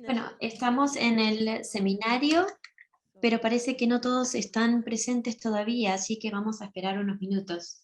Bueno, estamos en el seminario, pero parece que no todos están presentes todavía, así que vamos a esperar unos minutos.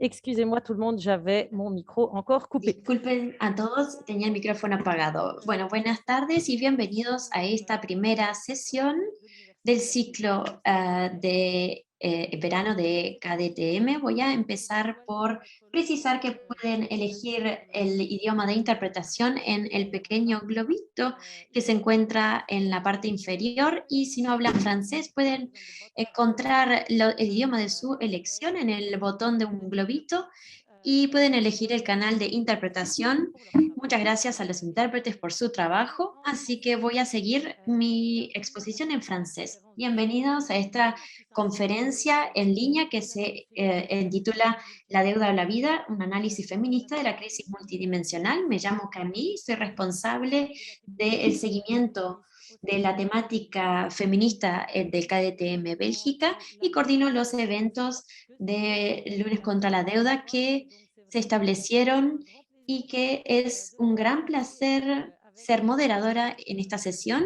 Excusez-moi tout le monde, j'avais mon micro encore coupé. Disculpen a todos, tenía el micrófono apagado. Bueno, buenas tardes y bienvenidos a esta primera sesión del ciclo de verano de KDTM. Voy a empezar por precisar que pueden elegir el idioma de interpretación en el pequeño globito que se encuentra en la parte inferior, y si no hablan francés pueden encontrar el idioma de su elección en el botón de un globito y pueden elegir el canal de interpretación. Muchas gracias a los intérpretes por su trabajo, así que voy a seguir mi exposición en francés. Bienvenidos a esta conferencia en línea que se titula La deuda o la vida, un análisis feminista de la crisis multidimensional. Me llamo Camille, soy responsable del seguimiento de la temática feminista del KDTM Bélgica y coordino los eventos de Lunes contra la Deuda que se establecieron, y que es un gran placer ser moderadora en esta sesión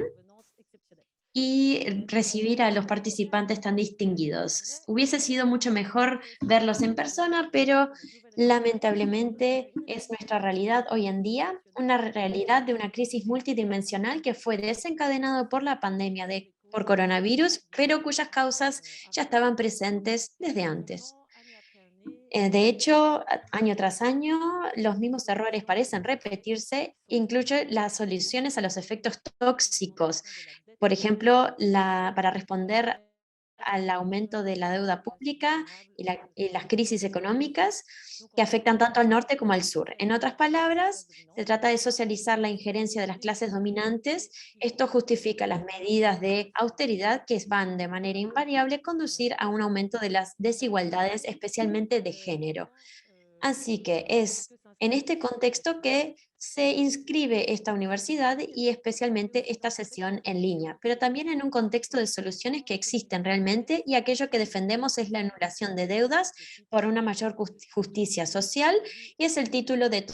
y recibir a los participantes tan distinguidos. Hubiese sido mucho mejor verlos en persona, pero lamentablemente es nuestra realidad hoy en día, una realidad de una crisis multidimensional que fue desencadenada por la pandemia por coronavirus, pero cuyas causas ya estaban presentes desde antes. De hecho, año tras año, los mismos errores parecen repetirse, incluso las soluciones a los efectos tóxicos. Por ejemplo, para responder al aumento de la deuda pública y las crisis económicas que afectan tanto al norte como al sur. En otras palabras, se trata de socializar la injerencia de las clases dominantes. Esto justifica las medidas de austeridad que van de manera invariable a conducir a un aumento de las desigualdades, especialmente de género. Así que es en este contexto que se inscribe esta universidad y especialmente esta sesión en línea, pero también en un contexto de soluciones que existen realmente, y aquello que defendemos es la anulación de deudas por una mayor justicia social, y es el título de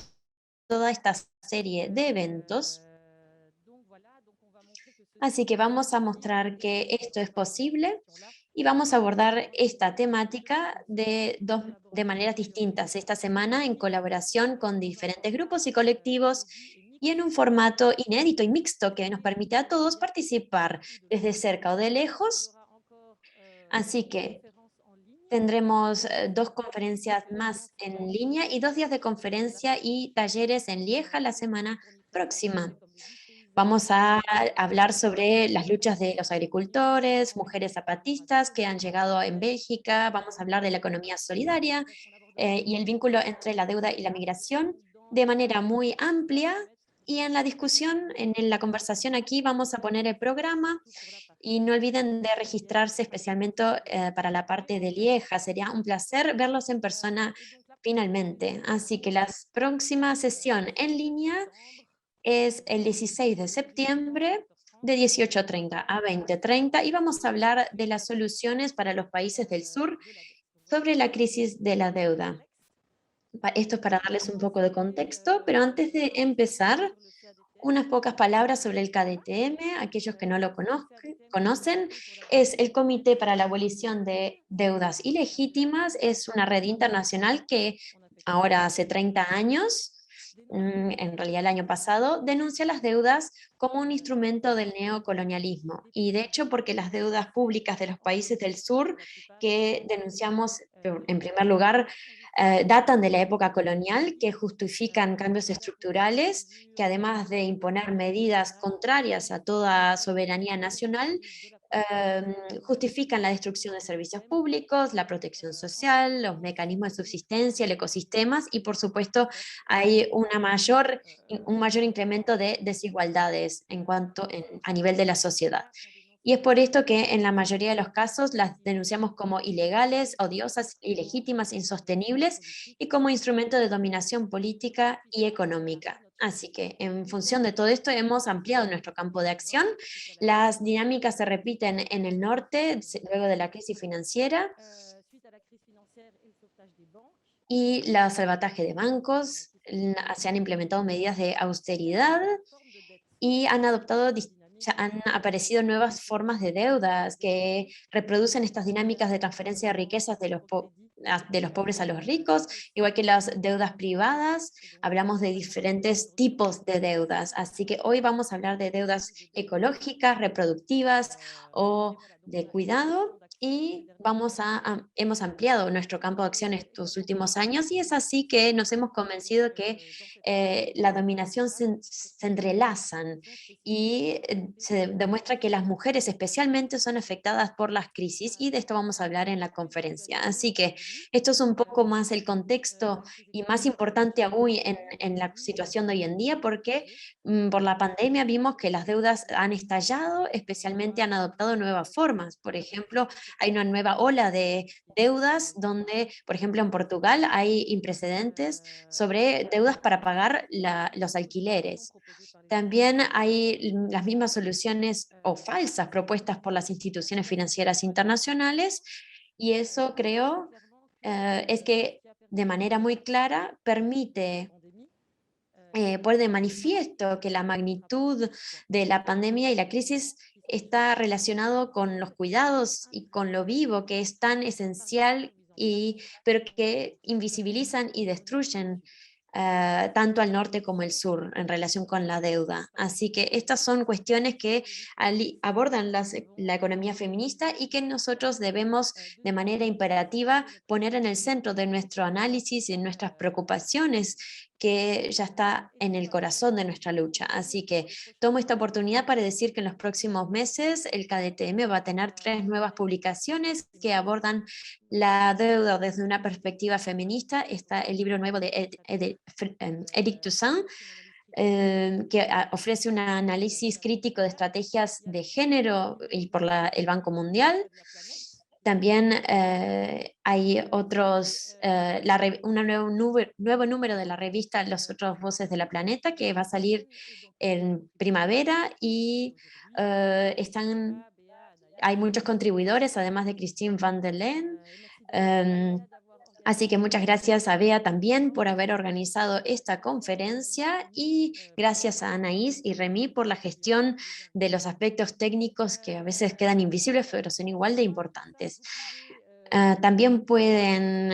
toda esta serie de eventos. Así que vamos a mostrar que esto es posible y vamos a abordar esta temática de maneras distintas esta semana en colaboración con diferentes grupos y colectivos y en un formato inédito y mixto que nos permite a todos participar desde cerca o de lejos. Así que tendremos 2 conferencias más en línea y 2 días de conferencia y talleres en Lieja la semana próxima. Vamos a hablar sobre las luchas de los agricultores, mujeres zapatistas que han llegado en Bélgica. Vamos a hablar de la economía solidaria y el vínculo entre la deuda y la migración de manera muy amplia. Y en la discusión, en la conversación aquí, vamos a poner el programa, y no olviden de registrarse especialmente para la parte de Lieja. Sería un placer verlos en persona finalmente. Así que la próxima sesión en línea es el 16 de septiembre de 18:30 a 20:30 y vamos a hablar de las soluciones para los países del sur sobre la crisis de la deuda. Esto es para darles un poco de contexto, pero antes de empezar, unas pocas palabras sobre el KDTM. Aquellos que no lo conocen, es el Comité para la Abolición de Deudas Ilegítimas. Es una red internacional que ahora hace 30 años, en realidad el año pasado, denuncia las deudas como un instrumento del neocolonialismo. Y de hecho, porque las deudas públicas de los países del sur que denunciamos, en primer lugar, datan de la época colonial, que justifican cambios estructurales, que además de imponer medidas contrarias a toda soberanía nacional, justifican la destrucción de servicios públicos, la protección social, los mecanismos de subsistencia, el ecosistema y por supuesto hay un mayor incremento de desigualdades a nivel de la sociedad. Y es por esto que en la mayoría de los casos las denunciamos como ilegales, odiosas, ilegítimas, insostenibles y como instrumento de dominación política y económica. Así que en función de todo esto hemos ampliado nuestro campo de acción. Las dinámicas se repiten en el norte luego de la crisis financiera y el salvataje de bancos. Se han implementado medidas de austeridad y han aparecido nuevas formas de deudas que reproducen estas dinámicas de transferencia de riquezas de los pobres a los ricos, igual que las deudas privadas. Hablamos de diferentes tipos de deudas, así que hoy vamos a hablar de deudas ecológicas, reproductivas o de cuidado. Y hemos ampliado nuestro campo de acción estos últimos años y es así que nos hemos convencido que la dominación se entrelazan y se demuestra que las mujeres especialmente son afectadas por las crisis y de esto vamos a hablar en la conferencia. Así que esto es un poco más el contexto y más importante aún en la situación de hoy en día porque por la pandemia vimos que las deudas han estallado, especialmente han adoptado nuevas formas. Por ejemplo, hay una nueva ola de deudas donde, por ejemplo, en Portugal hay imprecedentes sobre deudas para pagar los alquileres. También hay las mismas soluciones o falsas propuestas por las instituciones financieras internacionales y eso creo es que de manera muy clara permite poner de manifiesto que la magnitud de la pandemia y la crisis está relacionado con los cuidados y con lo vivo, que es tan esencial, pero que invisibilizan y destruyen tanto al norte como el sur en relación con la deuda. Así que estas son cuestiones que abordan la economía feminista y que nosotros debemos de manera imperativa poner en el centro de nuestro análisis y en nuestras preocupaciones que ya está en el corazón de nuestra lucha. Así que tomo esta oportunidad para decir que en los próximos meses el KDTM va a tener 3 nuevas publicaciones que abordan la deuda desde una perspectiva feminista. Está el libro nuevo de Eric Toussaint, que ofrece un análisis crítico de estrategias de género y por el Banco Mundial. También hay un nuevo número de la revista Los Otros Voces de la Planeta que va a salir en primavera y hay muchos contribuidores, además de Christine van der Leyen. Así que muchas gracias a Bea también por haber organizado esta conferencia y gracias a Anaís y Remy por la gestión de los aspectos técnicos que a veces quedan invisibles pero son igual de importantes. También pueden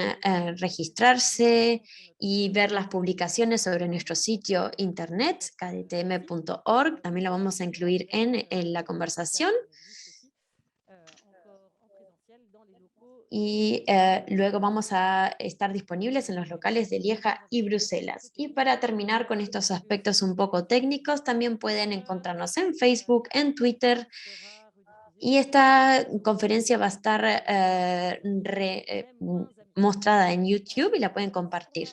registrarse y ver las publicaciones sobre nuestro sitio internet, kdtm.org. También lo vamos a incluir en la conversación. Y luego vamos a estar disponibles en los locales de Lieja y Bruselas. Y para terminar con estos aspectos un poco técnicos, también pueden encontrarnos en Facebook, en Twitter. Y esta conferencia va a estar mostrada en YouTube y la pueden compartir.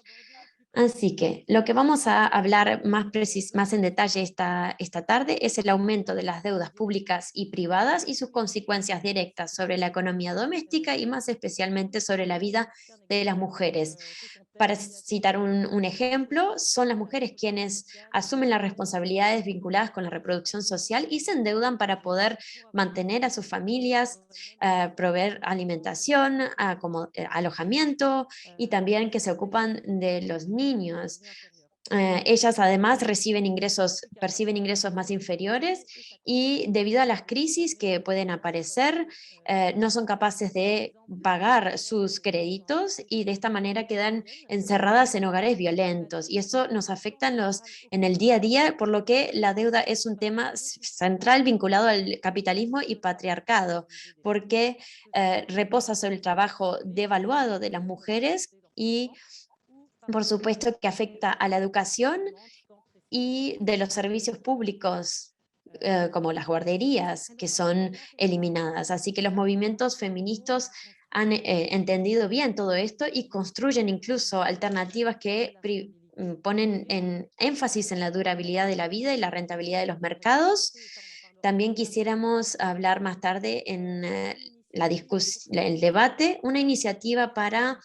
Así que lo que vamos a hablar más en detalle esta tarde es el aumento de las deudas públicas y privadas y sus consecuencias directas sobre la economía doméstica y más especialmente sobre la vida de las mujeres. Para citar un ejemplo, son las mujeres quienes asumen las responsabilidades vinculadas con la reproducción social y se endeudan para poder mantener a sus familias, proveer alimentación, alojamiento y también que se ocupan de los niños. Ellas además perciben ingresos más inferiores y debido a las crisis que pueden aparecer, no son capaces de pagar sus créditos y de esta manera quedan encerradas en hogares violentos. Y eso nos afecta en el día a día, por lo que la deuda es un tema central vinculado al capitalismo y patriarcado, porque reposa sobre el trabajo devaluado de las mujeres y por supuesto que afecta a la educación y de los servicios públicos, como las guarderías, que son eliminadas. Así que los movimientos feministas han entendido bien todo esto y construyen incluso alternativas que ponen en énfasis en la durabilidad de la vida y la rentabilidad de los mercados. También quisiéramos hablar más tarde en el debate, una iniciativa para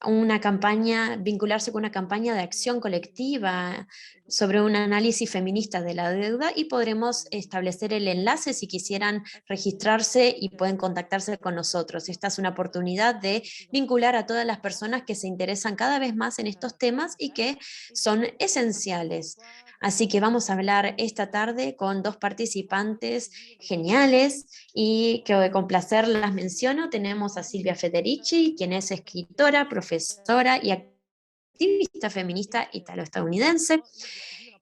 una campaña, vincularse con una campaña de acción colectiva sobre un análisis feminista de la deuda y podremos establecer el enlace si quisieran registrarse y pueden contactarse con nosotros. Esta es una oportunidad de vincular a todas las personas que se interesan cada vez más en estos temas y que son esenciales. Así que vamos a hablar esta tarde con dos participantes geniales y que con placer las menciono. Tenemos a Silvia Federici, quien es escritora, profesora y activista feminista italo-estadounidense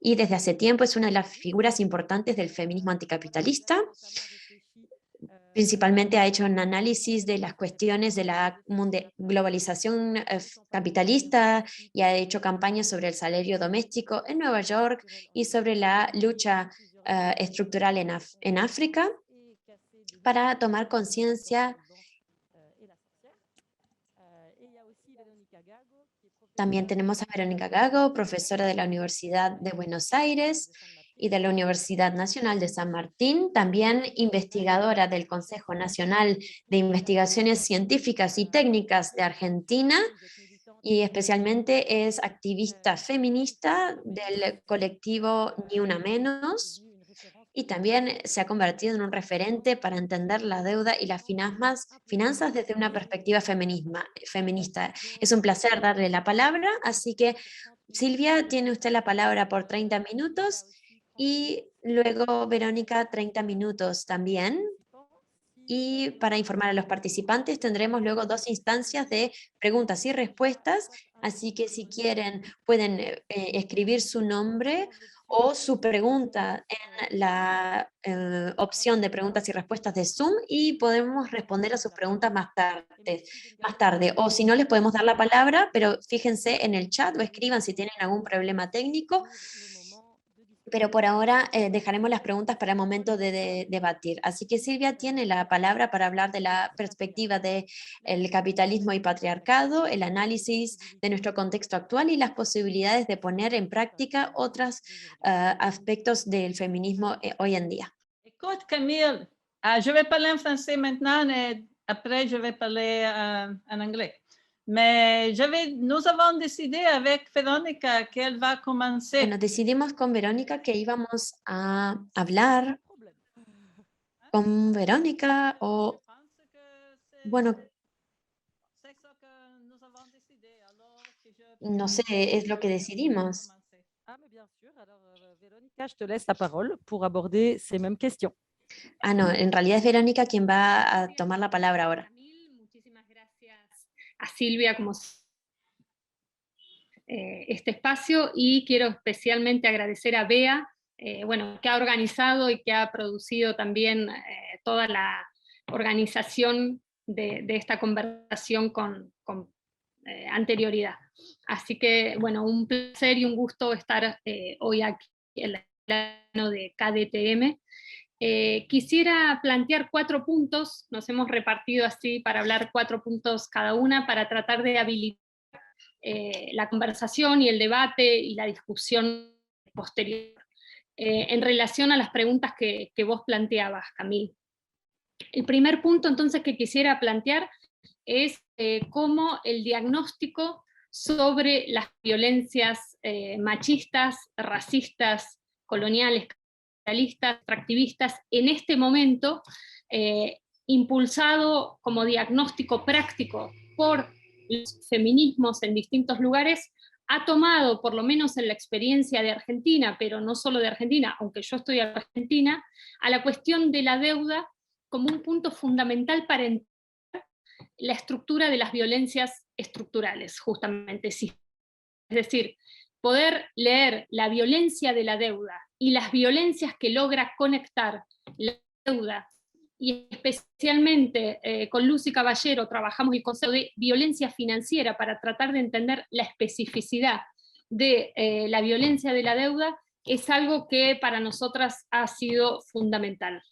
y desde hace tiempo es una de las figuras importantes del feminismo anticapitalista. Principalmente ha hecho un análisis de las cuestiones de la globalización capitalista y ha hecho campañas sobre el salario doméstico en Nueva York y sobre la lucha estructural en África para tomar conciencia. También tenemos a Verónica Gago, profesora de la Universidad de Buenos Aires y de la Universidad Nacional de San Martín, también investigadora del Consejo Nacional de Investigaciones Científicas y Técnicas de Argentina y especialmente es activista feminista del colectivo Ni Una Menos y también se ha convertido en un referente para entender la deuda y las finanzas desde una perspectiva feminista. Es un placer darle la palabra, así que Silvia, tiene usted la palabra por 30 minutos y luego Verónica 30 minutos también. Y para informar a los participantes tendremos luego dos instancias de preguntas y respuestas, así que si quieren pueden escribir su nombre o su pregunta en la opción de preguntas y respuestas de Zoom y podemos responder a sus preguntas más tarde. O si no, les podemos dar la palabra, pero fíjense en el chat o escriban si tienen algún problema técnico. Pero por ahora dejaremos las preguntas para el momento de debatir. Así que Silvia tiene la palabra para hablar de la perspectiva del capitalismo y patriarcado, el análisis de nuestro contexto actual y las posibilidades de poner en práctica otros aspectos del feminismo hoy en día. Écoute, Camille, je vais parler en français maintenant et après je vais parler en anglais. Mais nous avons décidé avec Verónica qu'elle va commencer. Bueno, decidimos con Verónica que íbamos a hablar con Verónica o, bueno, no sé, es lo que decidimos. Ah, mais bien sûr. Alors, Véronica, je te laisse la parole pour aborder ces mêmes questions. Ah, no, en realidad es Verónica quien va a tomar la palabra ahora. Muchísimas gracias a Silvia como este espacio y quiero especialmente agradecer a Bea, bueno, que ha organizado y que ha producido también toda la organización de esta conversación con anterioridad. Así que, bueno, un placer y un gusto estar hoy aquí en el plano de KDTM. Quisiera plantear 4 puntos, nos hemos repartido así para hablar 4 puntos cada una para tratar de habilitar la conversación y el debate y la discusión posterior en relación a las preguntas que vos planteabas, Camille. El primer punto entonces que quisiera plantear es cómo el diagnóstico sobre las violencias machistas, racistas, coloniales, capitalistas, extractivistas, en este momento, impulsado como diagnóstico práctico por los feminismos en distintos lugares, ha tomado, por lo menos en la experiencia de Argentina, pero no solo de Argentina, aunque yo estoy en Argentina, a la cuestión de la deuda como un punto fundamental para entender la estructura de las violencias estructurales, justamente. Es decir, poder leer la violencia de la deuda y las violencias que logra conectar la deuda, y especialmente con Lucy Caballero trabajamos el concepto de violencia financiera para tratar de entender la especificidad de la violencia de la deuda, es algo que para nosotras ha sido fundamental.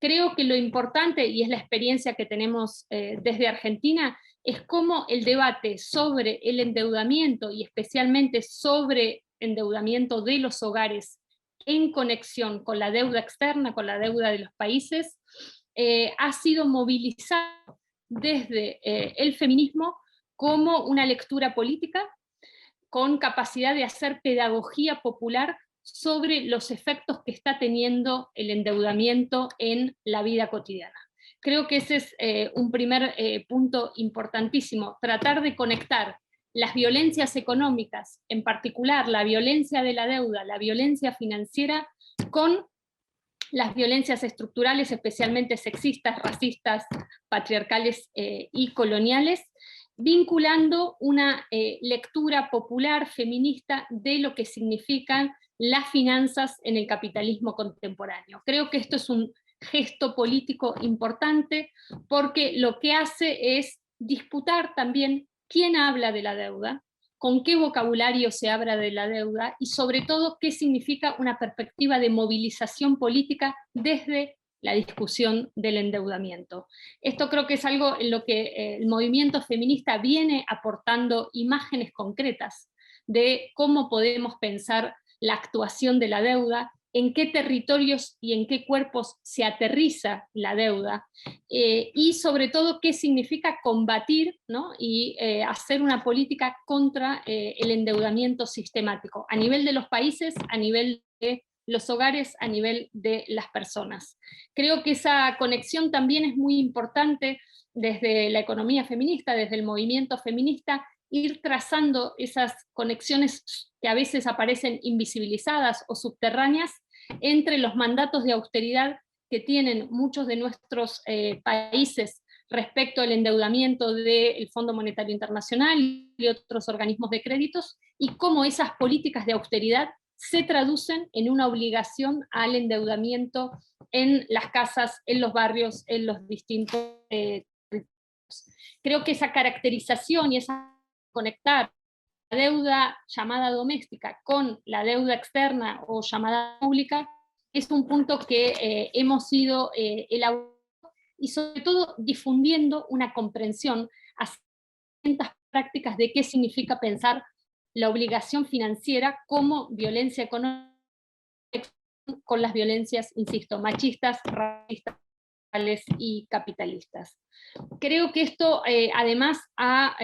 Creo que lo importante, y es la experiencia que tenemos desde Argentina, es cómo el debate sobre el endeudamiento, y especialmente sobre endeudamiento de los hogares en conexión con la deuda externa, con la deuda de los países, ha sido movilizado desde el feminismo como una lectura política, con capacidad de hacer pedagogía popular sobre los efectos que está teniendo el endeudamiento en la vida cotidiana. Creo que ese es un primer punto importantísimo, tratar de conectar las violencias económicas, en particular la violencia de la deuda, la violencia financiera, con las violencias estructurales, especialmente sexistas, racistas, patriarcales y coloniales, vinculando una lectura popular feminista de lo que significan las finanzas en el capitalismo contemporáneo. Creo que esto es un gesto político importante porque lo que hace es disputar también quién habla de la deuda, con qué vocabulario se habla de la deuda y sobre todo qué significa una perspectiva de movilización política desde la discusión del endeudamiento. Esto creo que es algo en lo que el movimiento feminista viene aportando imágenes concretas de cómo podemos pensar la actuación de la deuda, en qué territorios y en qué cuerpos se aterriza la deuda, y sobre todo qué significa combatir, ¿no? y hacer una política contra el endeudamiento sistemático, a nivel de los países, a nivel de los hogares, a nivel de las personas. Creo que esa conexión también es muy importante desde la economía feminista, desde el movimiento feminista, ir trazando esas conexiones que a veces aparecen invisibilizadas o subterráneas entre los mandatos de austeridad que tienen muchos de nuestros países respecto al endeudamiento del Fondo Monetario Internacional y otros organismos de créditos, y cómo esas políticas de austeridad se traducen en una obligación al endeudamiento en las casas, en los barrios, en los distintos territorios. Creo que esa caracterización y esa conectar la deuda llamada doméstica con la deuda externa o llamada pública es un punto que hemos ido elaborando y sobre todo difundiendo una comprensión a distintas prácticas de qué significa pensar la obligación financiera como violencia económica con las violencias, insisto, machistas, racistas y capitalistas. Creo que esto además ha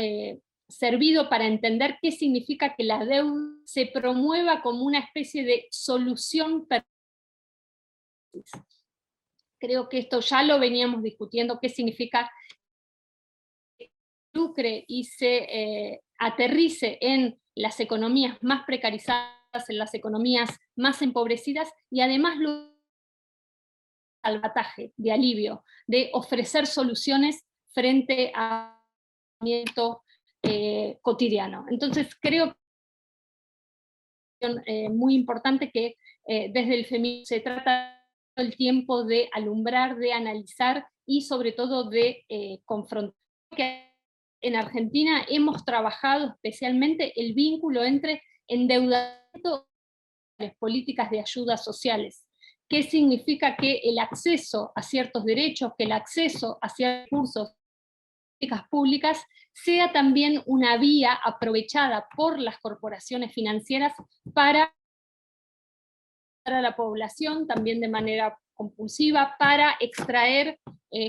servido para entender qué significa que la deuda se promueva como una especie de solución. Creo que esto ya lo veníamos discutiendo, qué significa que lucre y se aterrice en las economías más precarizadas, en las economías más empobrecidas, y además lo salvataje, de alivio, de ofrecer soluciones frente a movimiento cotidiano. Entonces creo que es muy importante que desde el feminismo se trata todo el tiempo de alumbrar, de analizar y sobre todo de confrontar. En Argentina hemos trabajado especialmente el vínculo entre endeudamiento y las políticas de ayuda sociales. ¿Qué significa que el acceso a ciertos derechos, que el acceso a ciertos recursos públicas sea también una vía aprovechada por las corporaciones financieras para a la población, también de manera compulsiva, para extraer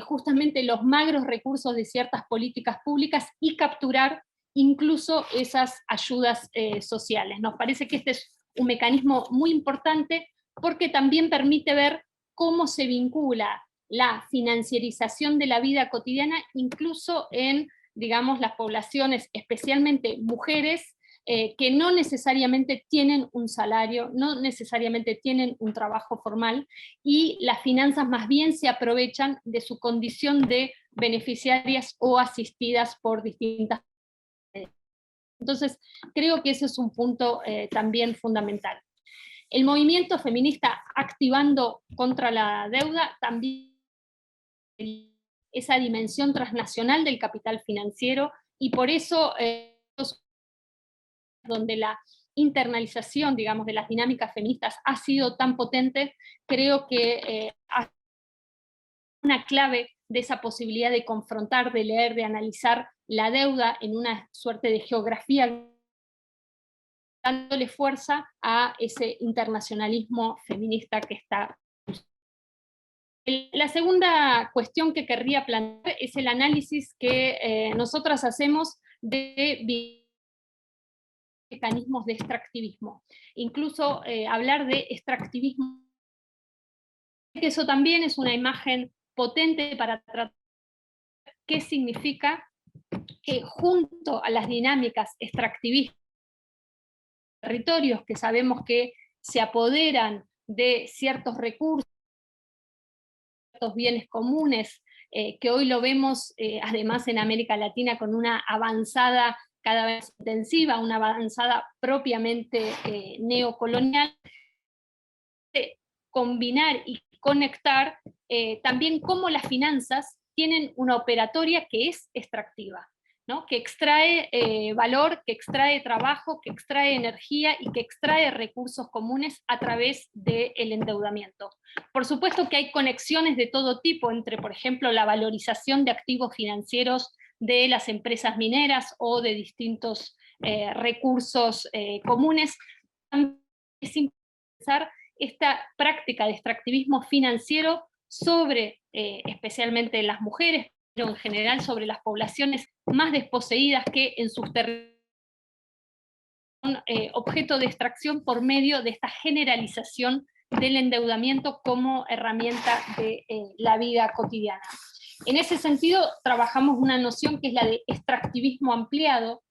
justamente los magros recursos de ciertas políticas públicas y capturar incluso esas ayudas sociales. Nos parece que este es un mecanismo muy importante porque también permite ver cómo se vincula la financiarización de la vida cotidiana, incluso en, digamos, las poblaciones, especialmente mujeres, que no necesariamente tienen un salario, no necesariamente tienen un trabajo formal, y las finanzas más bien se aprovechan de su condición de beneficiarias o asistidas por distintas. Entonces, creo que ese es un punto también fundamental. El movimiento feminista activando contra la deuda también esa dimensión transnacional del capital financiero, y por eso donde la internalización, digamos, de las dinámicas feministas ha sido tan potente, creo que una clave de esa posibilidad de confrontar, de leer, de analizar la deuda en una suerte de geografía, dándole fuerza a ese internacionalismo feminista que está. La segunda cuestión que querría plantear es el análisis que nosotras hacemos de mecanismos de extractivismo. Incluso hablar de extractivismo, eso también es una imagen potente para tratar qué significa que junto a las dinámicas extractivistas, territorios que sabemos que se apoderan de ciertos recursos, ciertos bienes comunes, que hoy lo vemos además en América Latina con una avanzada cada vez intensiva, una avanzada propiamente neocolonial, combinar y conectar también cómo las finanzas tienen una operatoria que es extractiva, ¿no? Que extrae valor, que extrae trabajo, que extrae energía y que extrae recursos comunes a través del endeudamiento. Por supuesto que hay conexiones de todo tipo entre, por ejemplo, la valorización de activos financieros de las empresas mineras o de distintos recursos comunes. Es importante pensar esta práctica de extractivismo financiero sobre especialmente las mujeres, pero en general sobre las poblaciones más desposeídas que en sus territorios son objeto de extracción por medio de esta generalización del endeudamiento como herramienta de la vida cotidiana. En ese sentido, trabajamos una noción que es la de extractivismo ampliado,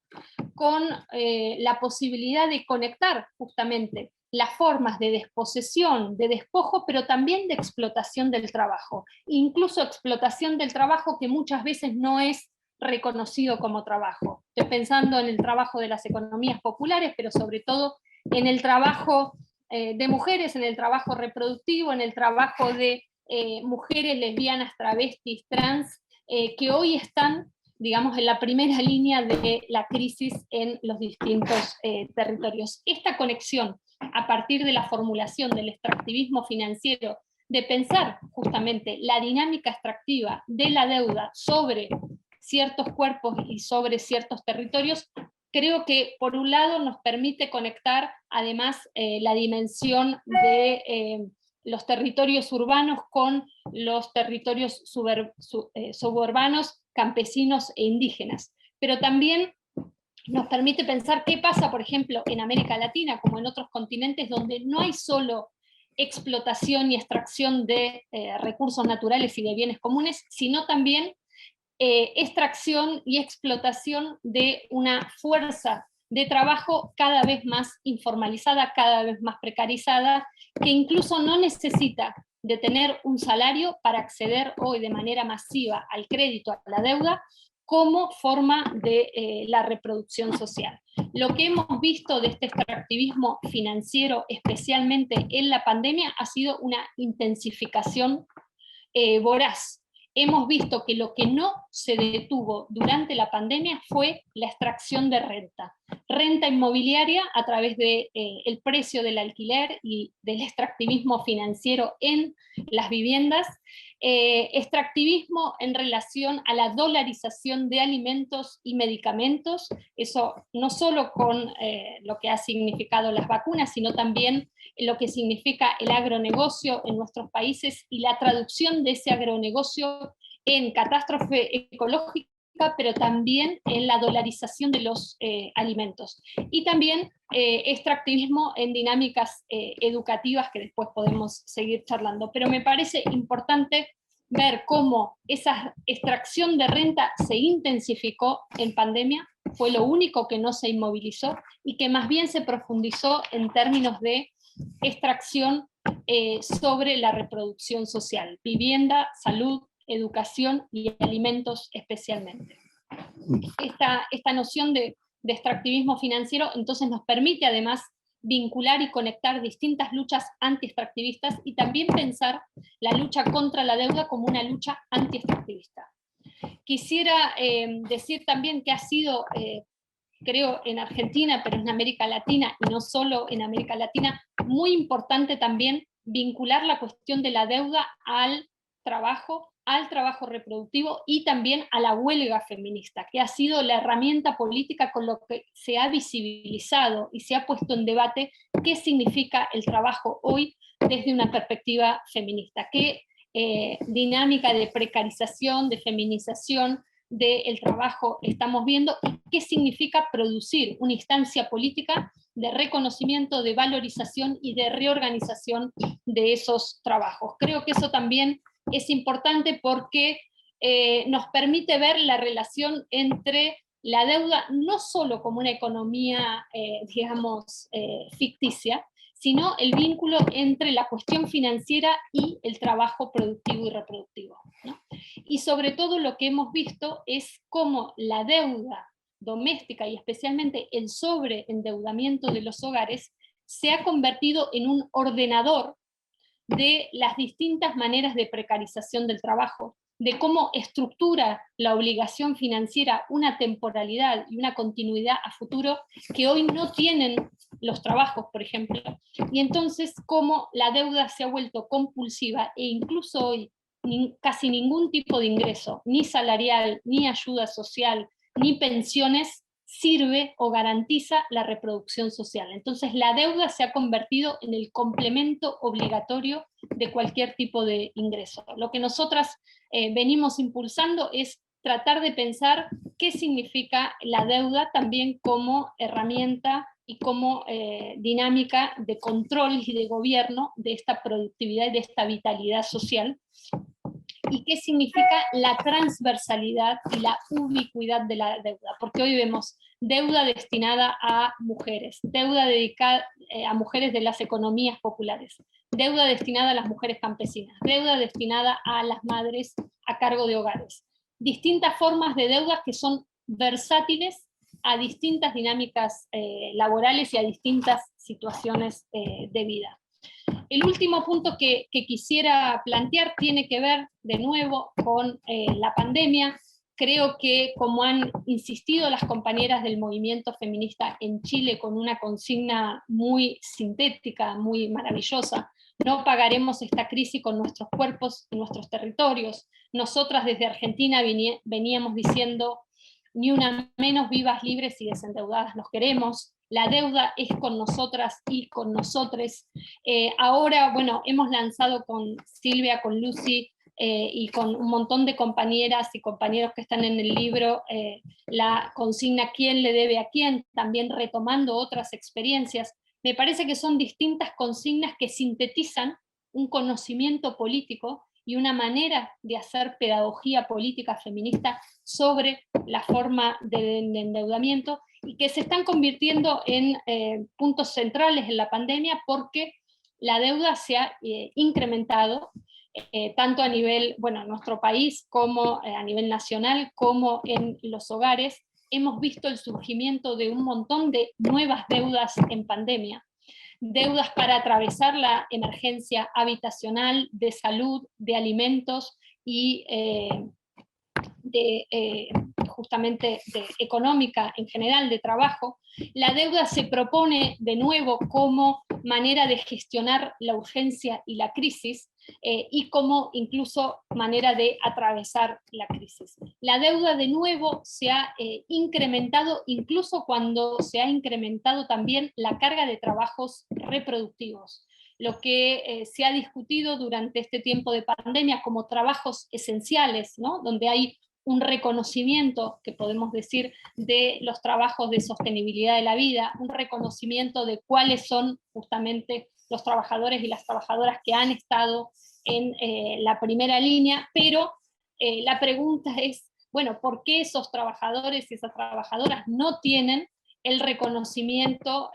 con la posibilidad de conectar justamente las formas de desposesión, de despojo, pero también de explotación del trabajo, incluso explotación del trabajo que muchas veces no es reconocido como trabajo. Estoy pensando en el trabajo de las economías populares, pero sobre todo en el trabajo de mujeres, en el trabajo reproductivo, en el trabajo de mujeres lesbianas, travestis, trans, que hoy están, digamos, en la primera línea de la crisis en los distintos territorios. Esta conexión a partir de la formulación del extractivismo financiero, de pensar justamente la dinámica extractiva de la deuda sobre ciertos cuerpos y sobre ciertos territorios, creo que por un lado nos permite conectar además la dimensión de los territorios urbanos con los territorios suburbanos, campesinos e indígenas, pero también nos permite pensar qué pasa, por ejemplo, en América Latina, como en otros continentes, donde no hay solo explotación y extracción de recursos naturales y de bienes comunes, sino también extracción y explotación de una fuerza de trabajo cada vez más informalizada, cada vez más precarizada, que incluso no necesita de tener un salario para acceder hoy de manera masiva al crédito, a la deuda, como forma de la reproducción social. Lo que hemos visto de este extractivismo financiero, especialmente en la pandemia, ha sido una intensificación voraz. Hemos visto que lo que no se detuvo durante la pandemia fue la extracción de renta inmobiliaria a través del precio del alquiler y del extractivismo financiero en las viviendas, extractivismo en relación a la dolarización de alimentos y medicamentos, eso no solo con lo que ha significado las vacunas, sino también lo que significa el agronegocio en nuestros países y la traducción de ese agronegocio en catástrofe ecológica política, pero también en la dolarización de los alimentos. Y también extractivismo en dinámicas educativas que después podemos seguir charlando. Pero me parece importante ver cómo esa extracción de renta se intensificó en pandemia, fue lo único que no se inmovilizó, y que más bien se profundizó en términos de extracción sobre la reproducción social, vivienda, salud, educación y alimentos especialmente. Esta noción de extractivismo financiero entonces nos permite además vincular y conectar distintas luchas anti-extractivistas y también pensar la lucha contra la deuda como una lucha anti-extractivista. Quisiera decir también que ha sido, creo en Argentina, pero en América Latina, y no solo en América Latina, muy importante también vincular la cuestión de la deuda al trabajo reproductivo y también a la huelga feminista, que ha sido la herramienta política con lo que se ha visibilizado y se ha puesto en debate qué significa el trabajo hoy desde una perspectiva feminista, qué dinámica de precarización, de feminización del trabajo estamos viendo y qué significa producir una instancia política de reconocimiento, de valorización y de reorganización de esos trabajos. Creo que eso también es importante porque nos permite ver la relación entre la deuda no solo como una economía, ficticia, sino el vínculo entre la cuestión financiera y el trabajo productivo y reproductivo, ¿no? Y sobre todo lo que hemos visto es cómo la deuda doméstica y especialmente el sobreendeudamiento de los hogares se ha convertido en un ordenador de las distintas maneras de precarización del trabajo, de cómo estructura la obligación financiera una temporalidad y una continuidad a futuro que hoy no tienen los trabajos, por ejemplo, y entonces cómo la deuda se ha vuelto compulsiva e incluso hoy casi ningún tipo de ingreso, ni salarial, ni ayuda social, ni pensiones, sirve o garantiza la reproducción social. Entonces la deuda se ha convertido en el complemento obligatorio de cualquier tipo de ingreso. Lo que nosotras venimos impulsando es tratar de pensar qué significa la deuda también como herramienta y como dinámica de control y de gobierno de esta productividad y de esta vitalidad social, y qué significa la transversalidad y la ubicuidad de la deuda, porque hoy vemos deuda destinada a mujeres, deuda dedicada a mujeres de las economías populares, deuda destinada a las mujeres campesinas, deuda destinada a las madres a cargo de hogares. Distintas formas de deuda que son versátiles a distintas dinámicas laborales y a distintas situaciones de vida. El último punto que quisiera plantear tiene que ver de nuevo con la pandemia. Creo que, como han insistido las compañeras del movimiento feminista en Chile con una consigna muy sintética, muy maravillosa, no pagaremos esta crisis con nuestros cuerpos y nuestros territorios. Nosotras desde Argentina veníamos diciendo ni una menos, vivas, libres y desendeudadas nos queremos. La deuda es con nosotras y con nosotres. Ahora, bueno, hemos lanzado con Silvia, con Lucy y con un montón de compañeras y compañeros que están en el libro la consigna ¿quién le debe a quién?, también retomando otras experiencias. Me parece que son distintas consignas que sintetizan un conocimiento político y una manera de hacer pedagogía política feminista sobre la forma de endeudamiento, y que se están convirtiendo en puntos centrales en la pandemia porque la deuda se ha incrementado tanto a nivel, bueno, en nuestro país como a nivel nacional, como en los hogares. Hemos visto el surgimiento de un montón de nuevas deudas en pandemia. Deudas para atravesar la emergencia habitacional, de salud, de alimentos y justamente económica en general, de trabajo. La deuda se propone de nuevo como manera de gestionar la urgencia y la crisis y como incluso manera de atravesar la crisis. La deuda de nuevo se ha incrementado incluso cuando se ha incrementado también la carga de trabajos reproductivos. Lo que se ha discutido durante este tiempo de pandemia como trabajos esenciales, ¿no?, donde hay un reconocimiento, que podemos decir, de los trabajos de sostenibilidad de la vida, un reconocimiento de cuáles son justamente los trabajadores y las trabajadoras que han estado en la primera línea, pero la pregunta es, bueno, ¿por qué esos trabajadores y esas trabajadoras no tienen el reconocimiento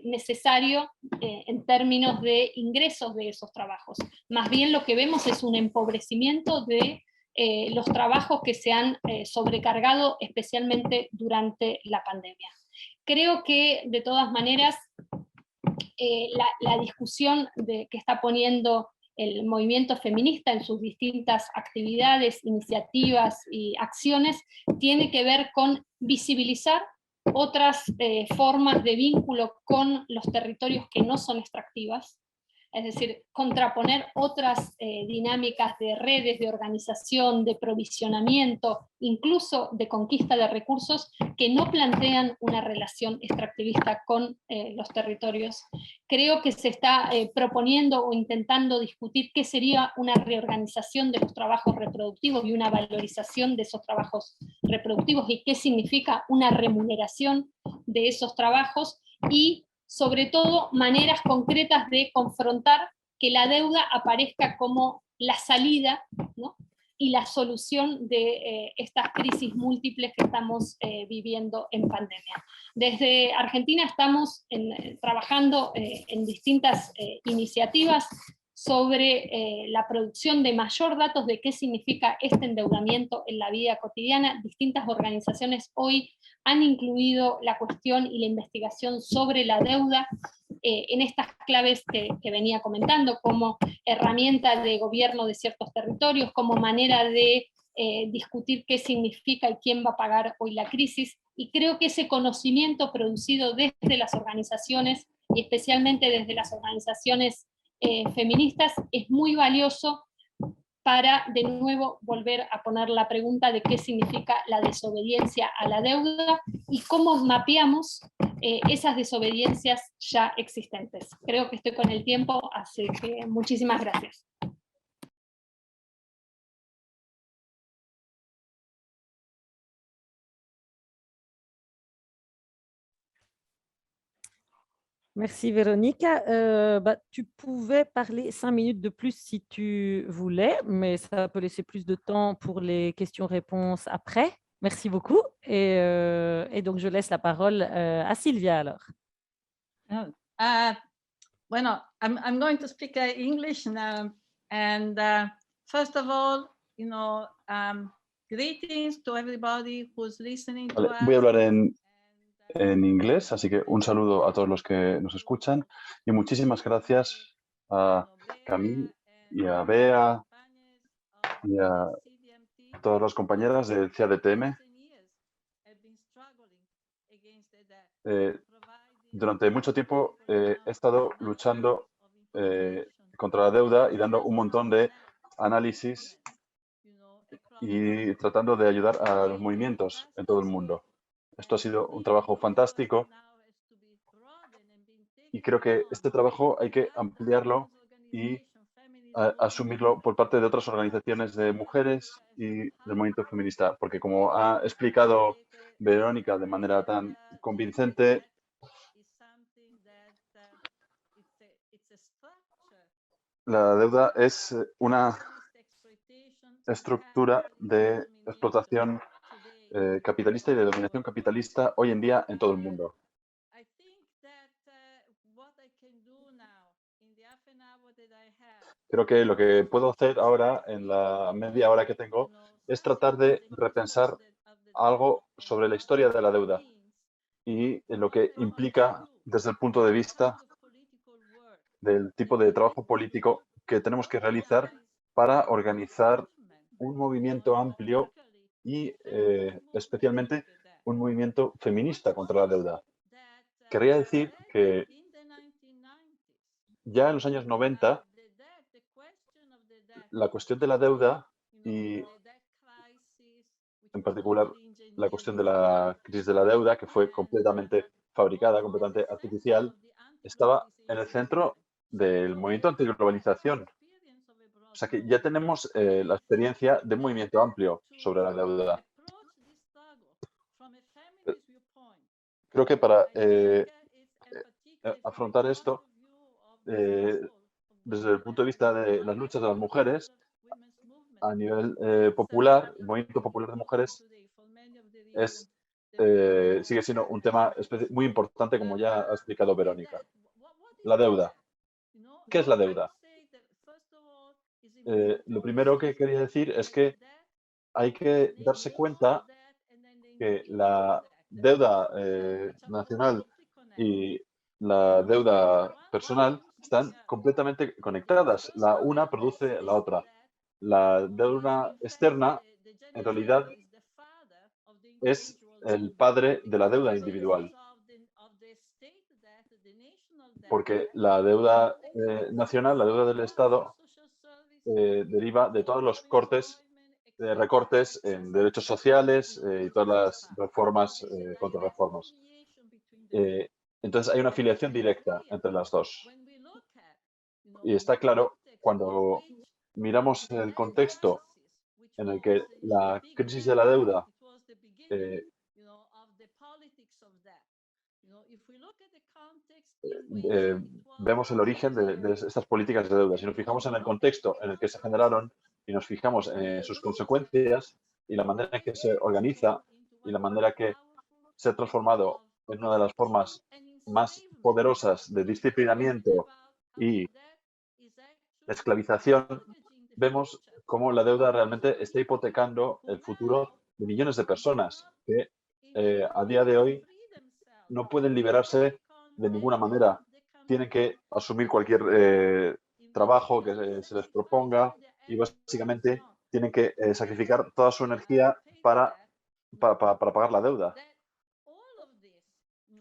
necesario en términos de ingresos de esos trabajos? Más bien lo que vemos es un empobrecimiento de los trabajos que se han sobrecargado especialmente durante la pandemia. Creo que de todas maneras la discusión que está poniendo el movimiento feminista en sus distintas actividades, iniciativas y acciones tiene que ver con visibilizar otras formas de vínculo con los territorios que no son extractivas, es decir, contraponer otras dinámicas de redes, de organización, de provisionamiento, incluso de conquista de recursos, que no plantean una relación extractivista con los territorios. Creo que se está proponiendo o intentando discutir qué sería una reorganización de los trabajos reproductivos y una valorización de esos trabajos reproductivos y qué significa una remuneración de esos trabajos y sobre todo maneras concretas de confrontar que la deuda aparezca como la salida, ¿no?, y la solución de estas crisis múltiples que estamos viviendo en pandemia. Desde Argentina estamos trabajando en distintas iniciativas sobre la producción de mayor datos de qué significa este endeudamiento en la vida cotidiana. Distintas organizaciones hoy han incluido la cuestión y la investigación sobre la deuda en estas claves que venía comentando, como herramienta de gobierno de ciertos territorios, como manera de discutir qué significa y quién va a pagar hoy la crisis, y creo que ese conocimiento producido desde las organizaciones, y especialmente desde las organizaciones feministas, es muy valioso para, de nuevo, volver a poner la pregunta de qué significa la desobediencia a la deuda y cómo mapeamos esas desobediencias ya existentes. Creo que estoy con el tiempo, así que muchísimas gracias. Merci Véronica. Tu pouvais parler 5 minutes de plus si tu voulais, mais ça peut laisser plus de temps pour les questions-réponses après. Merci beaucoup. Et donc, je laisse la parole à Sylvia alors. Bueno, I'm going to speak English now. And first of all, greetings to everybody who's listening to us. Voy a hablar en inglés, así que un saludo a todos los que nos escuchan y muchísimas gracias a Camille y a Bea y a todas las compañeras del CADTM. Durante mucho tiempo he estado luchando contra la deuda y dando un montón de análisis y tratando de ayudar a los movimientos en todo el mundo. Esto ha sido un trabajo fantástico y creo que este trabajo hay que ampliarlo y asumirlo por parte de otras organizaciones de mujeres y del movimiento feminista, porque como ha explicado Verónica de manera tan convincente, la deuda es una estructura de explotación capitalista y de dominación capitalista hoy en día en todo el mundo. Creo que lo que puedo hacer ahora en la media hora que tengo es tratar de repensar algo sobre la historia de la deuda y en lo que implica desde el punto de vista del tipo de trabajo político que tenemos que realizar para organizar un movimiento amplio y especialmente un movimiento feminista contra la deuda. Querría decir que ya en los años 90 la cuestión de la deuda y en particular la cuestión de la crisis de la deuda, que fue completamente fabricada, completamente artificial, estaba en el centro del movimiento antiglobalización. O sea que ya tenemos la experiencia de un movimiento amplio sobre la deuda. Creo que para afrontar esto, desde el punto de vista de las luchas de las mujeres, a nivel popular, el movimiento popular de mujeres sigue siendo un tema muy importante, como ya ha explicado Verónica. La deuda. ¿Qué es la deuda? Lo primero que quería decir es que hay que darse cuenta que la deuda nacional y la deuda personal están completamente conectadas. La una produce la otra. La deuda externa, en realidad, es el padre de la deuda individual. Porque la deuda nacional, la deuda del Estado, deriva de todos los recortes en derechos sociales y todas las reformas, contrarreformas. Entonces hay una afiliación directa entre las dos. Y está claro, cuando miramos el contexto en el que la crisis de la deuda vemos el origen de estas políticas de deuda. Si nos fijamos en el contexto en el que se generaron y nos fijamos en sus consecuencias y la manera en que se organiza y la manera que se ha transformado en una de las formas más poderosas de disciplinamiento y esclavización, vemos cómo la deuda realmente está hipotecando el futuro de millones de personas que a día de hoy no pueden liberarse de ninguna manera. Tienen que asumir cualquier trabajo que se les proponga y básicamente tienen que sacrificar toda su energía para pagar la deuda.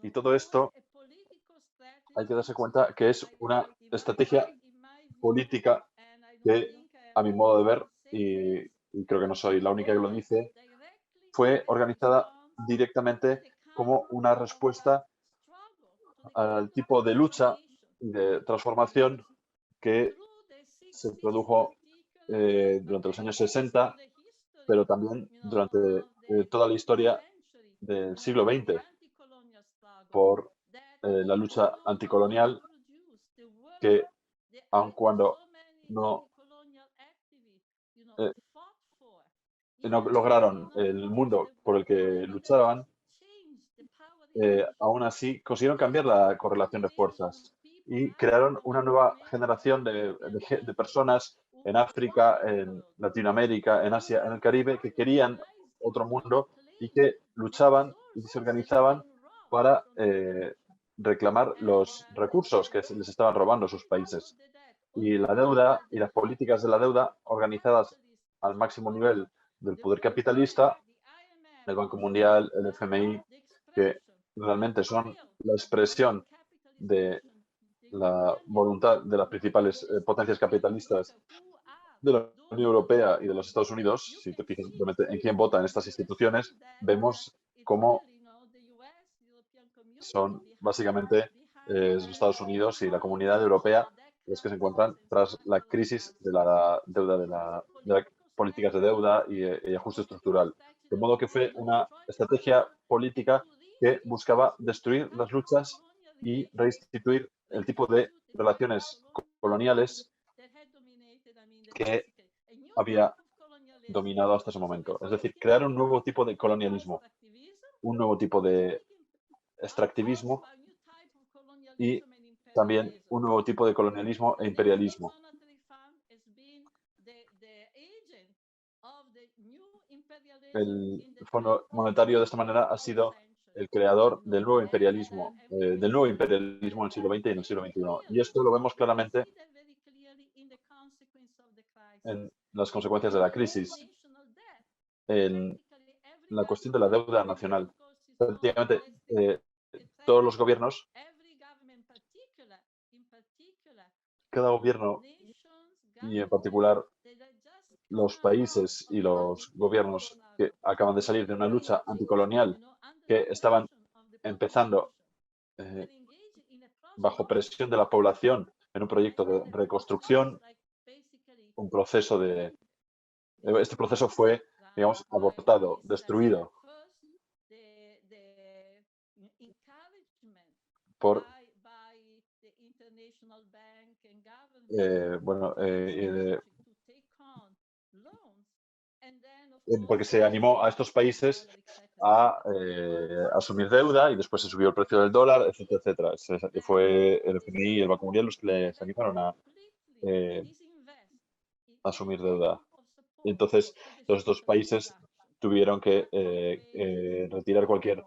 Y todo esto hay que darse cuenta que es una estrategia política que, a mi modo de ver, y creo que no soy la única que lo dice, fue organizada directamente como una respuesta al tipo de lucha y de transformación que se produjo durante los años 60, pero también durante toda la historia del siglo XX por la lucha anticolonial que, aun cuando no lograron el mundo por el que luchaban, aún así consiguieron cambiar la correlación de fuerzas y crearon una nueva generación de personas en África, en Latinoamérica, en Asia, en el Caribe, que querían otro mundo y que luchaban y se organizaban para reclamar los recursos que les estaban robando sus países. Y la deuda y las políticas de la deuda organizadas al máximo nivel del poder capitalista, el Banco Mundial, el FMI, que realmente son la expresión de la voluntad de las principales potencias capitalistas de la Unión Europea y de los Estados Unidos. Si te fijas en quién vota en estas instituciones, vemos cómo son básicamente los Estados Unidos y la Comunidad Europea los que se encuentran tras la crisis de la deuda, de las políticas de deuda y ajuste estructural. De modo que fue una estrategia política que buscaba destruir las luchas y reinstituir el tipo de relaciones coloniales que había dominado hasta ese momento. Es decir, crear un nuevo tipo de colonialismo, un nuevo tipo de extractivismo y también un nuevo tipo de colonialismo e imperialismo. El Fondo Monetario de esta manera ha sido el creador del nuevo imperialismo en el siglo XX y en el siglo XXI. Y esto lo vemos claramente en las consecuencias de la crisis, en la cuestión de la deuda nacional. Prácticamente todos los gobiernos, cada gobierno y en particular los países y los gobiernos que acaban de salir de una lucha anticolonial que estaban empezando bajo presión de la población en un proyecto de reconstrucción un proceso este proceso fue, digamos, abortado, destruido por porque se animó a estos países a asumir deuda y después se subió el precio del dólar, etcétera, etcétera. Fue el FMI y el Banco Mundial los que les animaron a asumir deuda. Y entonces, todos estos países tuvieron que retirar cualquier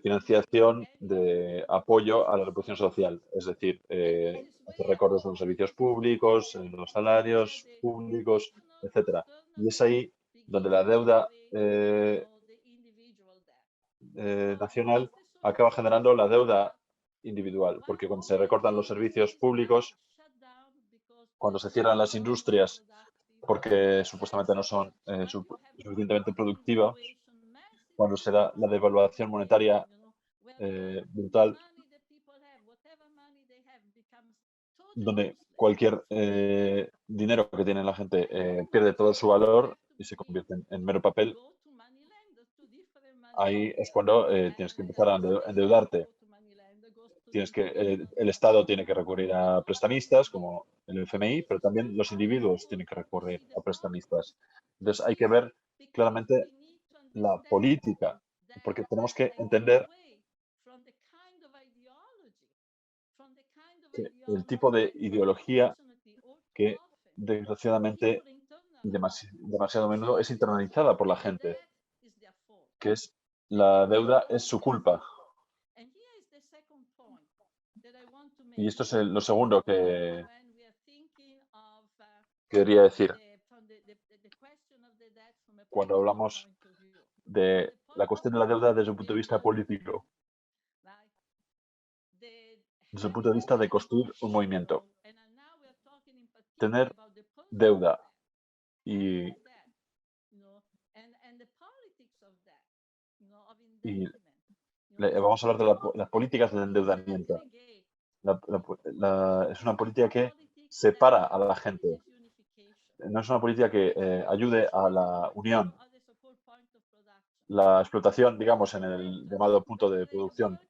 financiación de apoyo a la reproducción social, es decir, hacer recortes en los servicios públicos, en los salarios públicos, etcétera. Y es ahí donde la deuda nacional acaba generando la deuda individual, porque cuando se recortan los servicios públicos, cuando se cierran las industrias porque supuestamente no son suficientemente productivas, cuando se da la devaluación monetaria brutal, donde cualquier dinero que tiene la gente pierde todo su valor y se convierte en mero papel, ahí es cuando tienes que empezar a endeudarte. El Estado tiene que recurrir a prestamistas como el FMI, pero también los individuos tienen que recurrir a prestamistas. Entonces hay que ver claramente la política, porque tenemos que entender que el tipo de ideología que desgraciadamente demasiado a menudo es internalizada por la gente, que es la deuda es su culpa. Y esto es lo segundo que quería decir cuando hablamos de la cuestión de la deuda desde un punto de vista político, desde el punto de vista de construir un movimiento. Tener deuda y vamos a hablar de las políticas del endeudamiento. Es una política que separa a la gente. No es una política que ayude a la unión. La explotación, digamos, en el llamado punto de producción.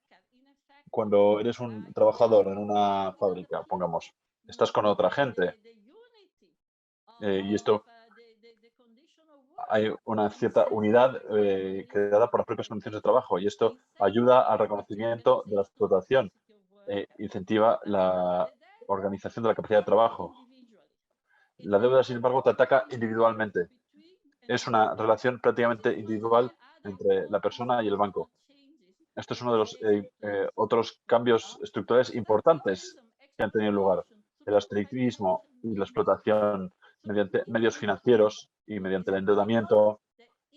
Cuando eres un trabajador en una fábrica, pongamos, estás con otra gente y esto hay una cierta unidad creada por las propias condiciones de trabajo y esto ayuda al reconocimiento de la explotación, incentiva la organización de la capacidad de trabajo. La deuda, sin embargo, te ataca individualmente. Es una relación prácticamente individual entre la persona y el banco. Esto es uno de los otros cambios estructurales importantes que han tenido lugar. El austericidio y la explotación mediante medios financieros y mediante el endeudamiento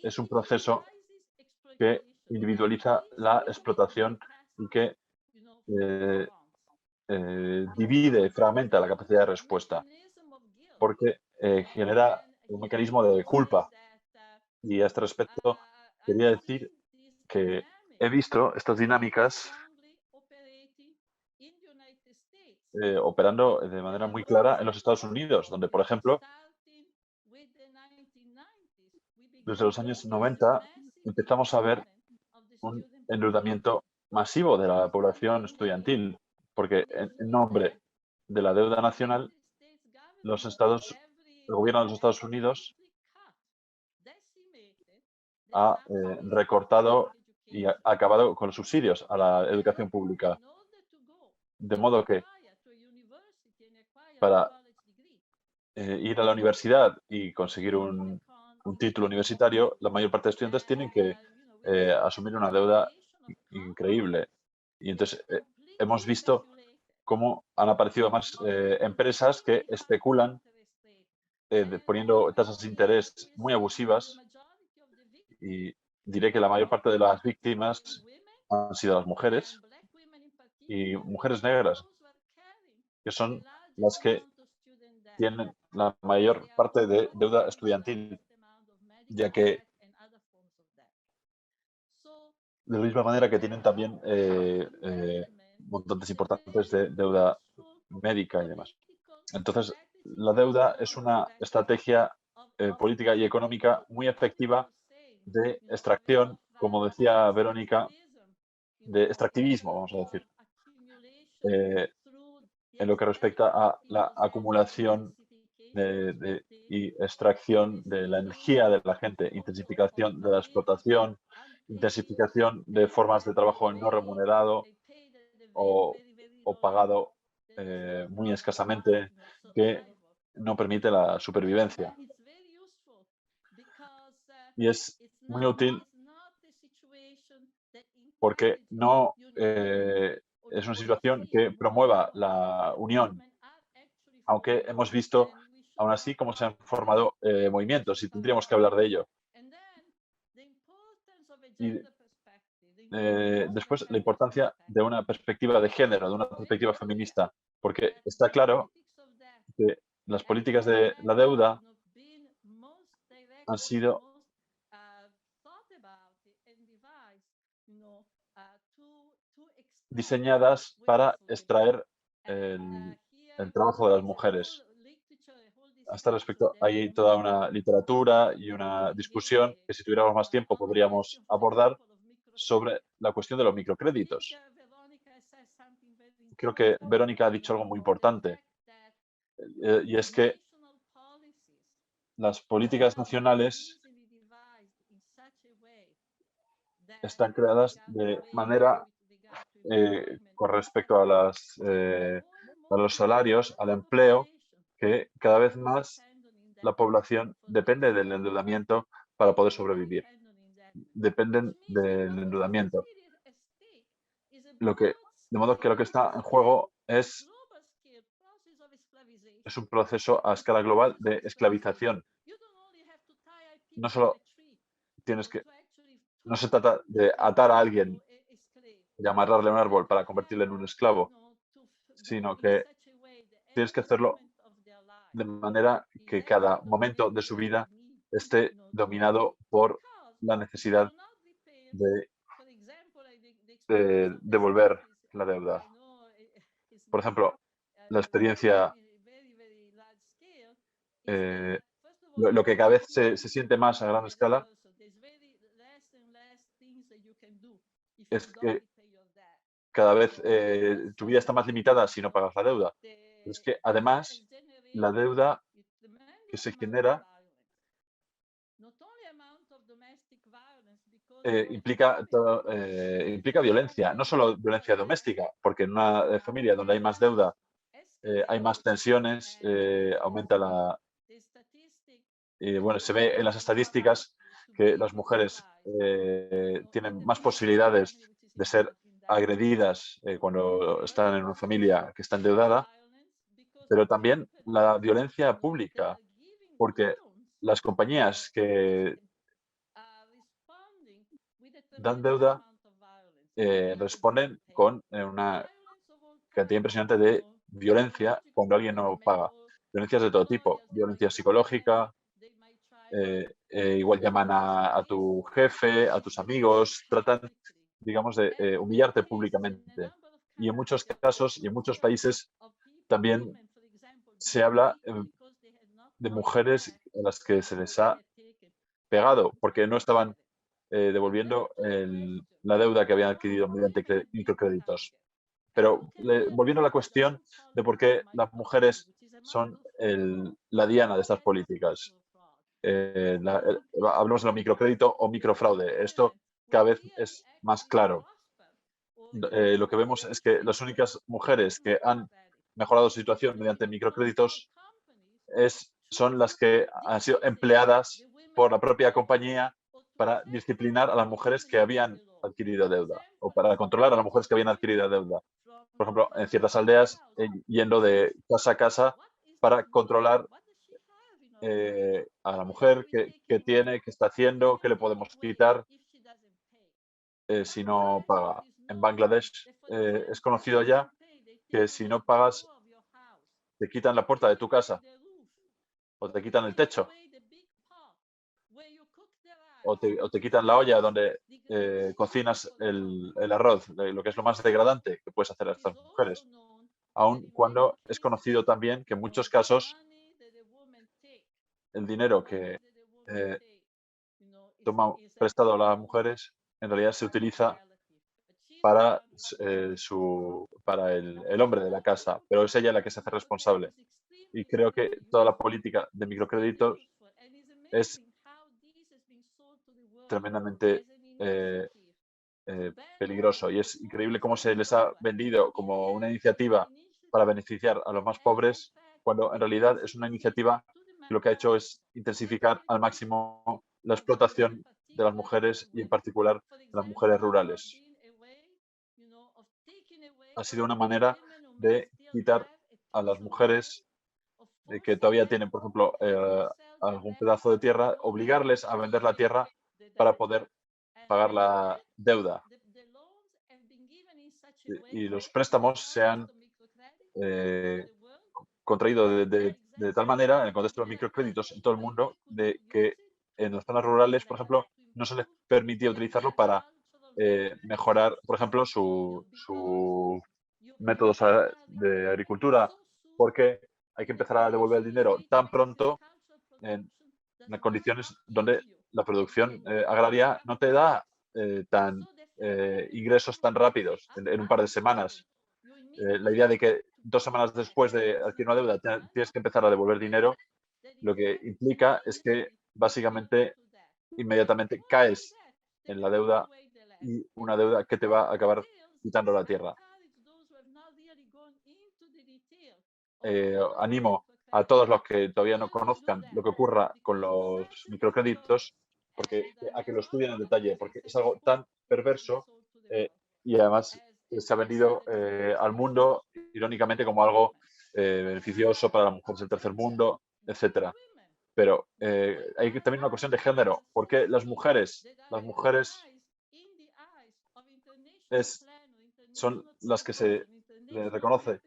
es un proceso que individualiza la explotación y que divide, fragmenta la capacidad de respuesta, porque genera un mecanismo de culpa. Y a este respecto quería decir que he visto estas dinámicas operando de manera muy clara en los Estados Unidos, donde, por ejemplo, desde los años 90 empezamos a ver un endeudamiento masivo de la población estudiantil, porque en nombre de la deuda nacional, el gobierno de los Estados Unidos ha recortado y ha acabado con los subsidios a la educación pública. De modo que para ir a la universidad y conseguir un título universitario, la mayor parte de estudiantes tienen que asumir una deuda increíble. Y entonces hemos visto cómo han aparecido más empresas que especulan poniendo tasas de interés muy abusivas y diré que la mayor parte de las víctimas han sido las mujeres y mujeres negras, que son las que tienen la mayor parte de deuda estudiantil, ya que de la misma manera que tienen también montantes importantes de deuda médica y demás. Entonces, la deuda es una estrategia política y económica muy efectiva de extracción, como decía Verónica, de extractivismo, vamos a decir, en lo que respecta a la acumulación y extracción de la energía de la gente, intensificación de la explotación, intensificación de formas de trabajo no remunerado o pagado muy escasamente, que no permite la supervivencia. Y es muy útil porque no es una situación que promueva la unión, aunque hemos visto aún así cómo se han formado movimientos y tendríamos que hablar de ello. Y después la importancia de una perspectiva de género, de una perspectiva feminista, porque está claro que las políticas de la deuda han sido diseñadas para extraer el trabajo de las mujeres. A este respecto hay toda una literatura y una discusión que si tuviéramos más tiempo podríamos abordar sobre la cuestión de los microcréditos. Creo que Verónica ha dicho algo muy importante y es que las políticas nacionales están creadas de manera con respecto a los salarios, al empleo, que cada vez más la población depende del endeudamiento para poder sobrevivir. Dependen del endeudamiento. De modo que lo que está en juego es un proceso a escala global de esclavización. No solo no se trata de atar a alguien y amarrarle a un árbol para convertirle en un esclavo, sino que tienes que hacerlo de manera que cada momento de su vida esté dominado por la necesidad de devolver la deuda. Por ejemplo, la experiencia, lo que cada vez se siente más a gran escala es que cada vez tu vida está más limitada si no pagas la deuda. Pero es que además la deuda que se genera implica violencia, no solo violencia doméstica, porque en una familia donde hay más deuda hay más tensiones, aumenta bueno, se ve en las estadísticas que las mujeres tienen más posibilidades de ser agredidas cuando están en una familia que está endeudada, pero también la violencia pública, porque las compañías que dan deuda responden con una cantidad impresionante de violencia cuando alguien no paga. Violencias de todo tipo, violencia psicológica, igual llaman a tu jefe, a tus amigos, tratan, digamos, de humillarte públicamente. Y en muchos casos y en muchos países también se habla de mujeres a las que se les ha pegado porque no estaban devolviendo la deuda que habían adquirido mediante microcréditos. Pero volviendo a la cuestión de por qué las mujeres son la diana de estas políticas. Hablamos de lo microcrédito o microfraude. Esto cada vez es más claro. Lo que vemos es que las únicas mujeres que han mejorado su situación mediante microcréditos son las que han sido empleadas por la propia compañía para disciplinar a las mujeres que habían adquirido deuda o para controlar a las mujeres que habían adquirido deuda. Por ejemplo, en ciertas aldeas, yendo de casa a casa para controlar a la mujer qué tiene, qué está haciendo, qué le podemos quitar si no paga. En Bangladesh es conocido ya que si no pagas te quitan la puerta de tu casa o te quitan el techo o te quitan la olla donde cocinas el arroz, lo que es lo más degradante que puedes hacer a estas mujeres. Aun cuando es conocido también que en muchos casos el dinero que toma prestado a las mujeres en realidad se utiliza para, para el hombre de la casa, pero es ella la que se hace responsable. Y creo que toda la política de microcréditos es tremendamente peligroso y es increíble cómo se les ha vendido como una iniciativa para beneficiar a los más pobres, cuando en realidad es una iniciativa que lo que ha hecho es intensificar al máximo la explotación de las mujeres y en particular de las mujeres rurales. Ha sido una manera de quitar a las mujeres que todavía tienen, por ejemplo, algún pedazo de tierra, obligarles a vender la tierra para poder pagar la deuda. Y los préstamos se han contraído de tal manera, en el contexto de los microcréditos en todo el mundo, de que en las zonas rurales, por ejemplo, no se les permitía utilizarlo para mejorar, por ejemplo, su métodos de agricultura, porque hay que empezar a devolver el dinero tan pronto en las condiciones donde la producción agraria no te da ingresos tan rápidos en un par de semanas. La idea de que 2 semanas después de adquirir una deuda tienes que empezar a devolver dinero, lo que implica es que básicamente inmediatamente caes en la deuda y una deuda que te va a acabar quitando la tierra. Animo a todos los que todavía no conozcan lo que ocurra con los microcréditos a que lo estudien en detalle, porque es algo tan perverso y además se ha vendido al mundo irónicamente como algo beneficioso para las mujeres del tercer mundo, etcétera. Pero hay también una cuestión de género, porque las mujeres son las que se les reconoce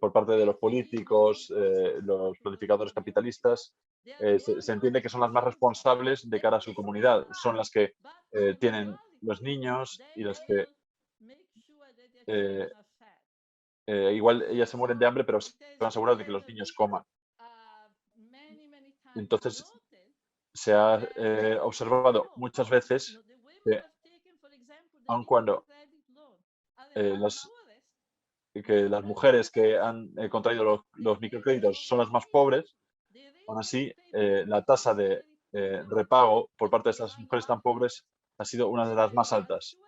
por parte de los políticos, los planificadores capitalistas, se entiende que son las más responsables de cara a su comunidad. Son las que tienen los niños y las que igual ellas se mueren de hambre, pero se van a asegurar de que los niños coman. Entonces, se ha observado muchas veces que, aun cuando las mujeres que han contraído los microcréditos son las más pobres, aún así la tasa de repago por parte de estas mujeres tan pobres ha sido una de las más altas.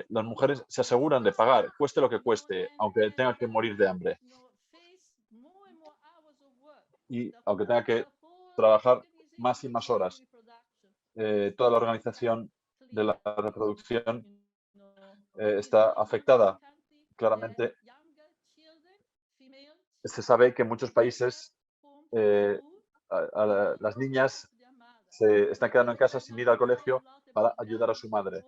Las mujeres se aseguran de pagar, cueste lo que cueste, aunque tenga que morir de hambre. Y aunque tenga que trabajar más y más horas. Toda la organización de la reproducción está afectada. Claramente, se sabe que en muchos países las niñas se están quedando en casa sin ir al colegio para ayudar a su madre.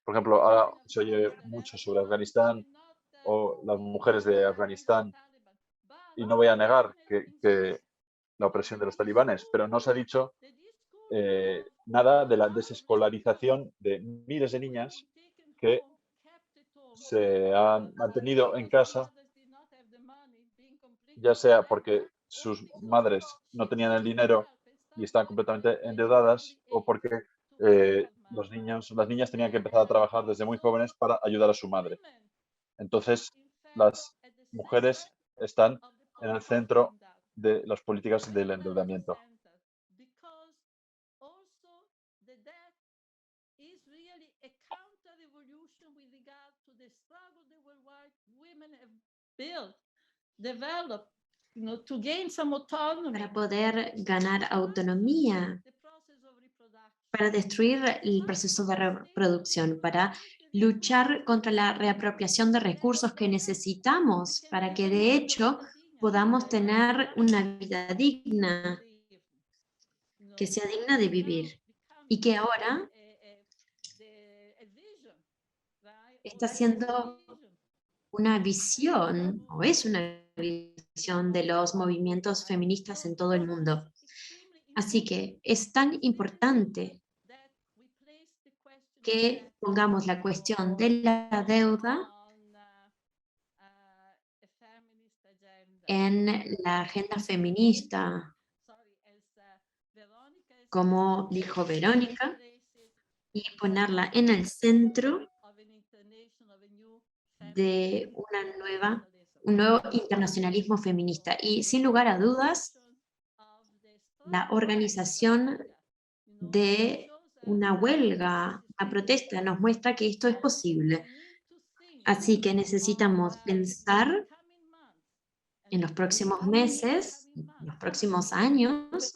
Por ejemplo, ahora se oye mucho sobre Afganistán o las mujeres de Afganistán y no voy a negar que la opresión de los talibanes, pero no se ha dicho nada de la desescolarización de miles de niñas que se han mantenido en casa, ya sea porque sus madres no tenían el dinero y están completamente endeudadas o porque las niñas tenían que empezar a trabajar desde muy jóvenes para ayudar a su madre. Entonces, las mujeres están en el centro de las políticas del endeudamiento. Para poder ganar autonomía, para destruir el proceso de reproducción, para luchar contra la reapropiación de recursos que necesitamos para que de hecho podamos tener una vida digna, que sea digna de vivir y que ahora está siendo una visión, o es una visión de los movimientos feministas en todo el mundo. Así que es tan importante que pongamos la cuestión de la deuda en la agenda feminista, como dijo Verónica, y ponerla en el centro de un nuevo internacionalismo feminista. Y sin lugar a dudas, la organización de una huelga, una protesta, nos muestra que esto es posible. Así que necesitamos pensar en los próximos meses, en los próximos años,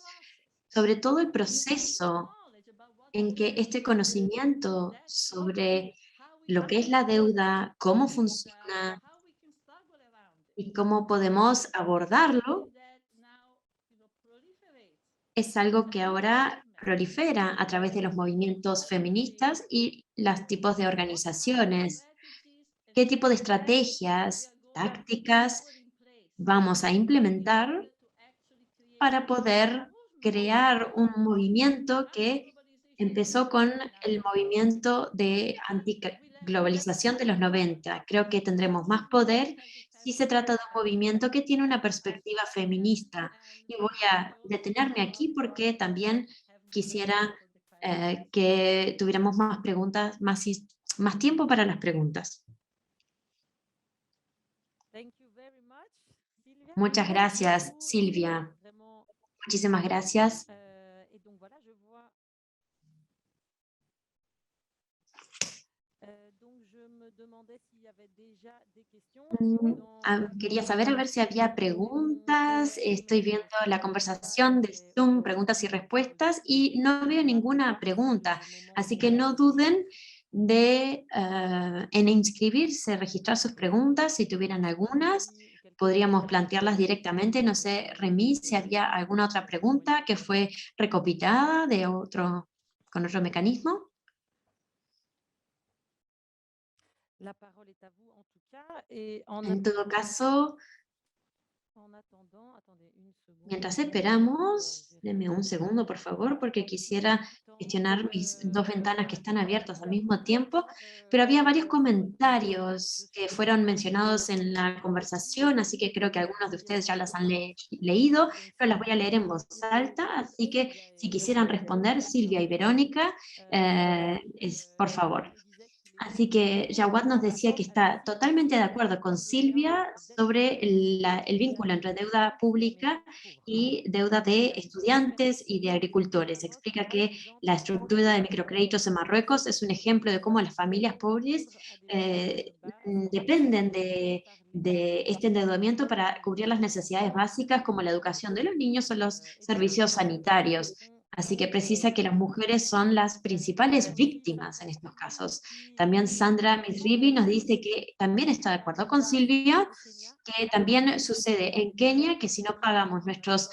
sobre todo el proceso en que este conocimiento sobre lo que es la deuda, cómo funciona y cómo podemos abordarlo, es algo que ahora prolifera a través de los movimientos feministas y los tipos de organizaciones. ¿Qué tipo de estrategias, tácticas vamos a implementar para poder crear un movimiento que empezó con el movimiento de antiglobalización de los 90? Creo que tendremos más poder si se trata de un movimiento que tiene una perspectiva feminista. Y voy a detenerme aquí porque también quisiera que tuviéramos más preguntas, más tiempo para las preguntas. Muchas gracias, Silvia. Muchísimas gracias. Quería saber a ver si había preguntas. Estoy viendo la conversación de Zoom, preguntas y respuestas, y no veo ninguna pregunta. Así que no duden en inscribirse, registrar sus preguntas si tuvieran algunas. Podríamos plantearlas directamente. No sé, Remy, si había alguna otra pregunta que fue recopilada con otro mecanismo. En todo caso, mientras esperamos, denme un segundo, por favor, porque quisiera gestionar mis dos ventanas que están abiertas al mismo tiempo, pero había varios comentarios que fueron mencionados en la conversación, así que creo que algunos de ustedes ya las han leído, pero las voy a leer en voz alta, así que si quisieran responder, Silvia y Verónica, por favor. Así que Jawad nos decía que está totalmente de acuerdo con Silvia sobre el vínculo entre deuda pública y deuda de estudiantes y de agricultores. Explica que la estructura de microcréditos en Marruecos es un ejemplo de cómo las familias pobres dependen de este endeudamiento para cubrir las necesidades básicas como la educación de los niños o los servicios sanitarios. Así que precisa que las mujeres son las principales víctimas en estos casos. También Sandra Misribi nos dice que también está de acuerdo con Silvia, que también sucede en Kenia, que si no pagamos nuestras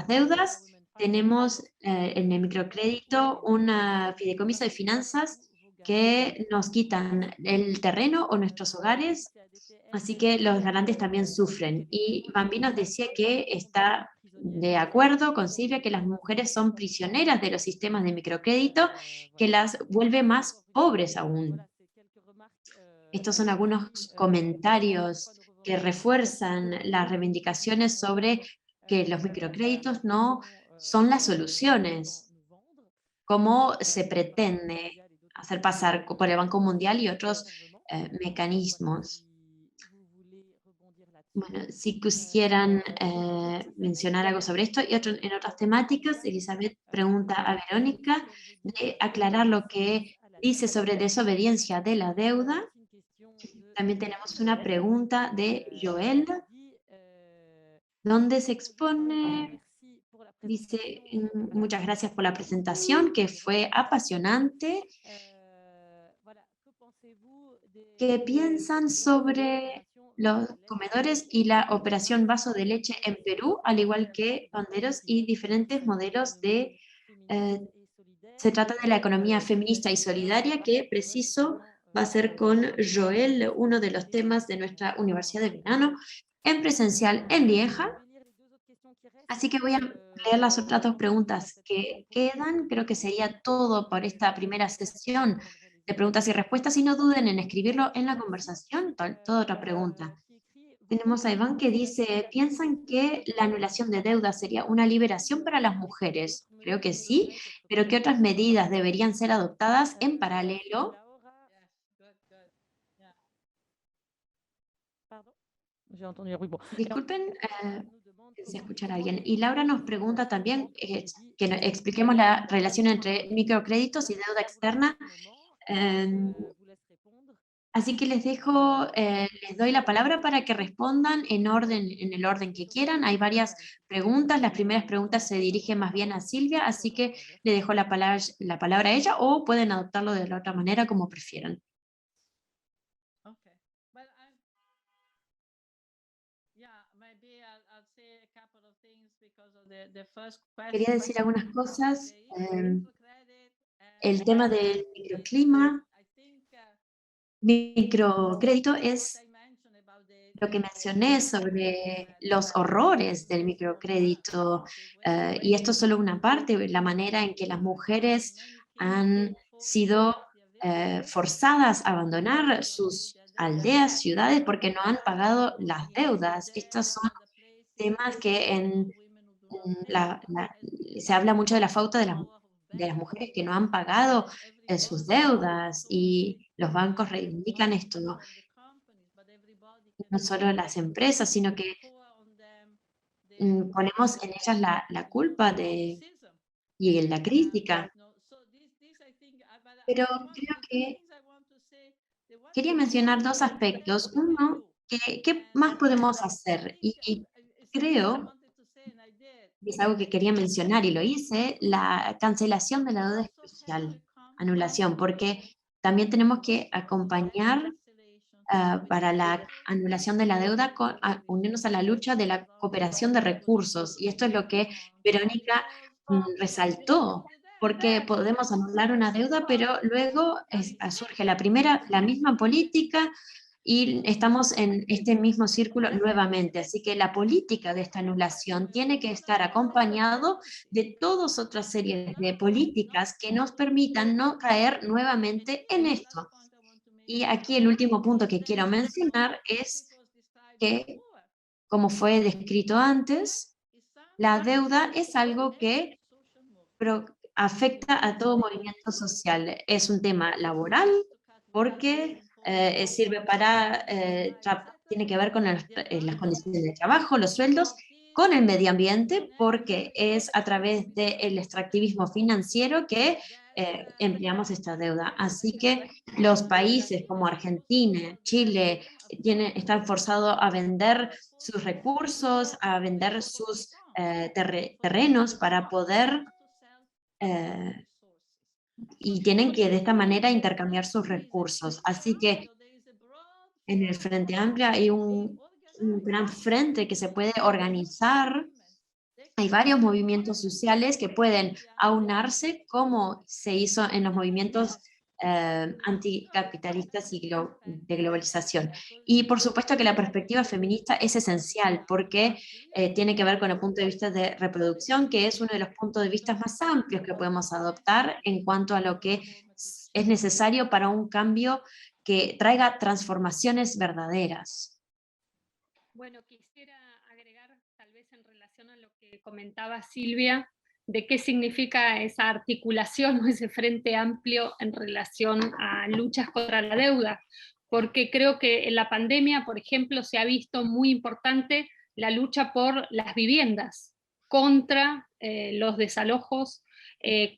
deudas, tenemos en el microcrédito un fideicomiso de finanzas que nos quitan el terreno o nuestros hogares, así que los garantes también sufren. Y Bambi nos decía que está de acuerdo con Silvia que las mujeres son prisioneras de los sistemas de microcrédito, que las vuelve más pobres aún. Estos son algunos comentarios que refuerzan las reivindicaciones sobre que los microcréditos no son las soluciones, como se pretende hacer pasar por el Banco Mundial y otros mecanismos. Bueno, si quisieran mencionar algo sobre esto y en otras temáticas, Elizabeth pregunta a Verónica de aclarar lo que dice sobre desobediencia de la deuda. También tenemos una pregunta de Joel, donde se expone, dice, muchas gracias por la presentación, que fue apasionante. ¿Qué piensan sobre los comedores y la operación vaso de leche en Perú, al igual que banderos y diferentes modelos de... se trata de la economía feminista y solidaria, que preciso va a ser con Joel, uno de los temas de nuestra Universidad de Verano, en presencial en Lieja. Así que voy a leer las otras dos preguntas que quedan. Creo que sería todo por esta primera sesión de preguntas y respuestas, y no duden en escribirlo en la conversación, toda otra pregunta. Tenemos a Iván que dice, ¿piensan que la anulación de deuda sería una liberación para las mujeres? Creo que sí, pero ¿qué otras medidas deberían ser adoptadas en paralelo? Pardon? J'ai entendu un bruit. Bon. Disculpen, se escuchará bien. Y Laura nos pregunta también que expliquemos la relación entre microcréditos y deuda externa. Así que les doy la palabra para que respondan en el orden que quieran. Hay varias preguntas. Las primeras preguntas se dirigen más bien a Silvia, así que le dejo la palabra a ella o pueden adoptarlo de la otra manera como prefieran. Okay. Well, maybe I'll say a couple of things because of the first Quería question. decir algunas cosas. El tema del microclima, microcrédito es lo que mencioné sobre los horrores del microcrédito, y esto es solo una parte, la manera en que las mujeres han sido forzadas a abandonar sus aldeas, ciudades, porque no han pagado las deudas. Estos son temas que se habla mucho de la falta de las mujeres que no han pagado sus deudas, y los bancos reivindican esto, ¿no? No solo las empresas, sino que ponemos en ellas la culpa y la crítica. Pero creo que quería mencionar dos aspectos. Uno, ¿qué más podemos hacer? Y creo, y es algo que quería mencionar y lo hice, la cancelación de la deuda especial, anulación, porque también tenemos que acompañar para la anulación de la deuda, unirnos a la lucha de la cooperación de recursos. Y esto es lo que Verónica resaltó, porque podemos anular una deuda, pero luego surge la misma política y estamos en este mismo círculo nuevamente. Así que la política de esta anulación tiene que estar acompañado de todas otras series de políticas que nos permitan no caer nuevamente en esto. Y aquí el último punto que quiero mencionar es que, como fue descrito antes, la deuda es algo que afecta a todo movimiento social. Es un tema laboral porque sirve para, tiene que ver con las condiciones de trabajo, los sueldos, con el medio ambiente, porque es a través del extractivismo financiero que empleamos esta deuda. Así que los países como Argentina, Chile, están forzados a vender sus recursos, a vender sus terrenos para poder y tienen que de esta manera intercambiar sus recursos. Así que en el Frente Amplio hay un gran frente que se puede organizar. Hay varios movimientos sociales que pueden aunarse, como se hizo en los movimientos anticapitalistas y de globalización. Y por supuesto que la perspectiva feminista es esencial porque tiene que ver con el punto de vista de reproducción, que es uno de los puntos de vista más amplios que podemos adoptar en cuanto a lo que es necesario para un cambio que traiga transformaciones verdaderas. Bueno, quisiera agregar, tal vez en relación a lo que comentaba Silvia, de qué significa esa articulación o ese frente amplio en relación a luchas contra la deuda, porque creo que en la pandemia, por ejemplo, se ha visto muy importante la lucha por las viviendas, contra los desalojos,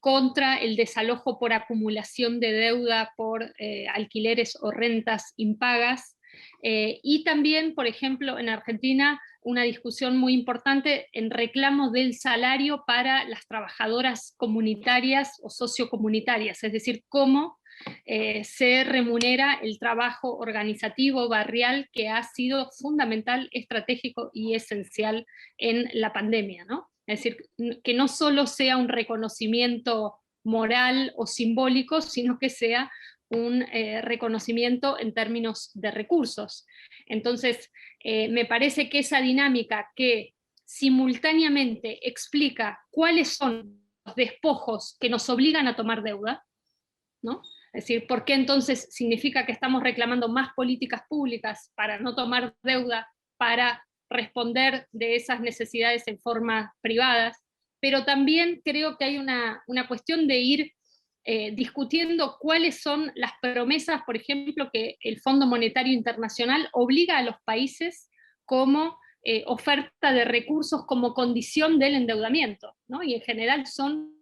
contra el desalojo por acumulación de deuda por alquileres o rentas impagas, y también, por ejemplo, en Argentina, una discusión muy importante en reclamo del salario para las trabajadoras comunitarias o sociocomunitarias, es decir, cómo se remunera el trabajo organizativo barrial que ha sido fundamental, estratégico y esencial en la pandemia, ¿no? Es decir, que no solo sea un reconocimiento moral o simbólico, sino que sea un reconocimiento en términos de recursos. Entonces, me parece que esa dinámica que simultáneamente explica cuáles son los despojos que nos obligan a tomar deuda, ¿no? Es decir, ¿por qué entonces significa que estamos reclamando más políticas públicas para no tomar deuda para responder de esas necesidades en formas privadas, pero también creo que hay una cuestión de ir discutiendo cuáles son las promesas, por ejemplo, que el Fondo Monetario Internacional obliga a los países como oferta de recursos como condición del endeudamiento, ¿no? Y en general son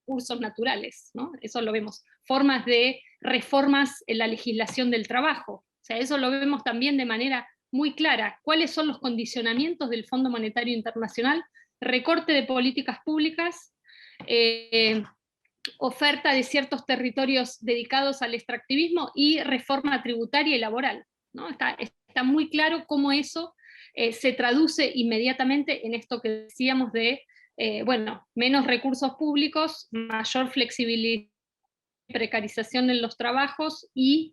recursos naturales, ¿no? Eso lo vemos. Formas de reformas en la legislación del trabajo. O sea, eso lo vemos también de manera muy clara. ¿Cuáles son los condicionamientos del Fondo Monetario Internacional? Recorte de políticas públicas, oferta de ciertos territorios dedicados al extractivismo y reforma tributaria y laboral, ¿no? Está muy claro cómo eso se traduce inmediatamente en esto que decíamos de, bueno, menos recursos públicos, mayor flexibilidad, precarización en los trabajos, y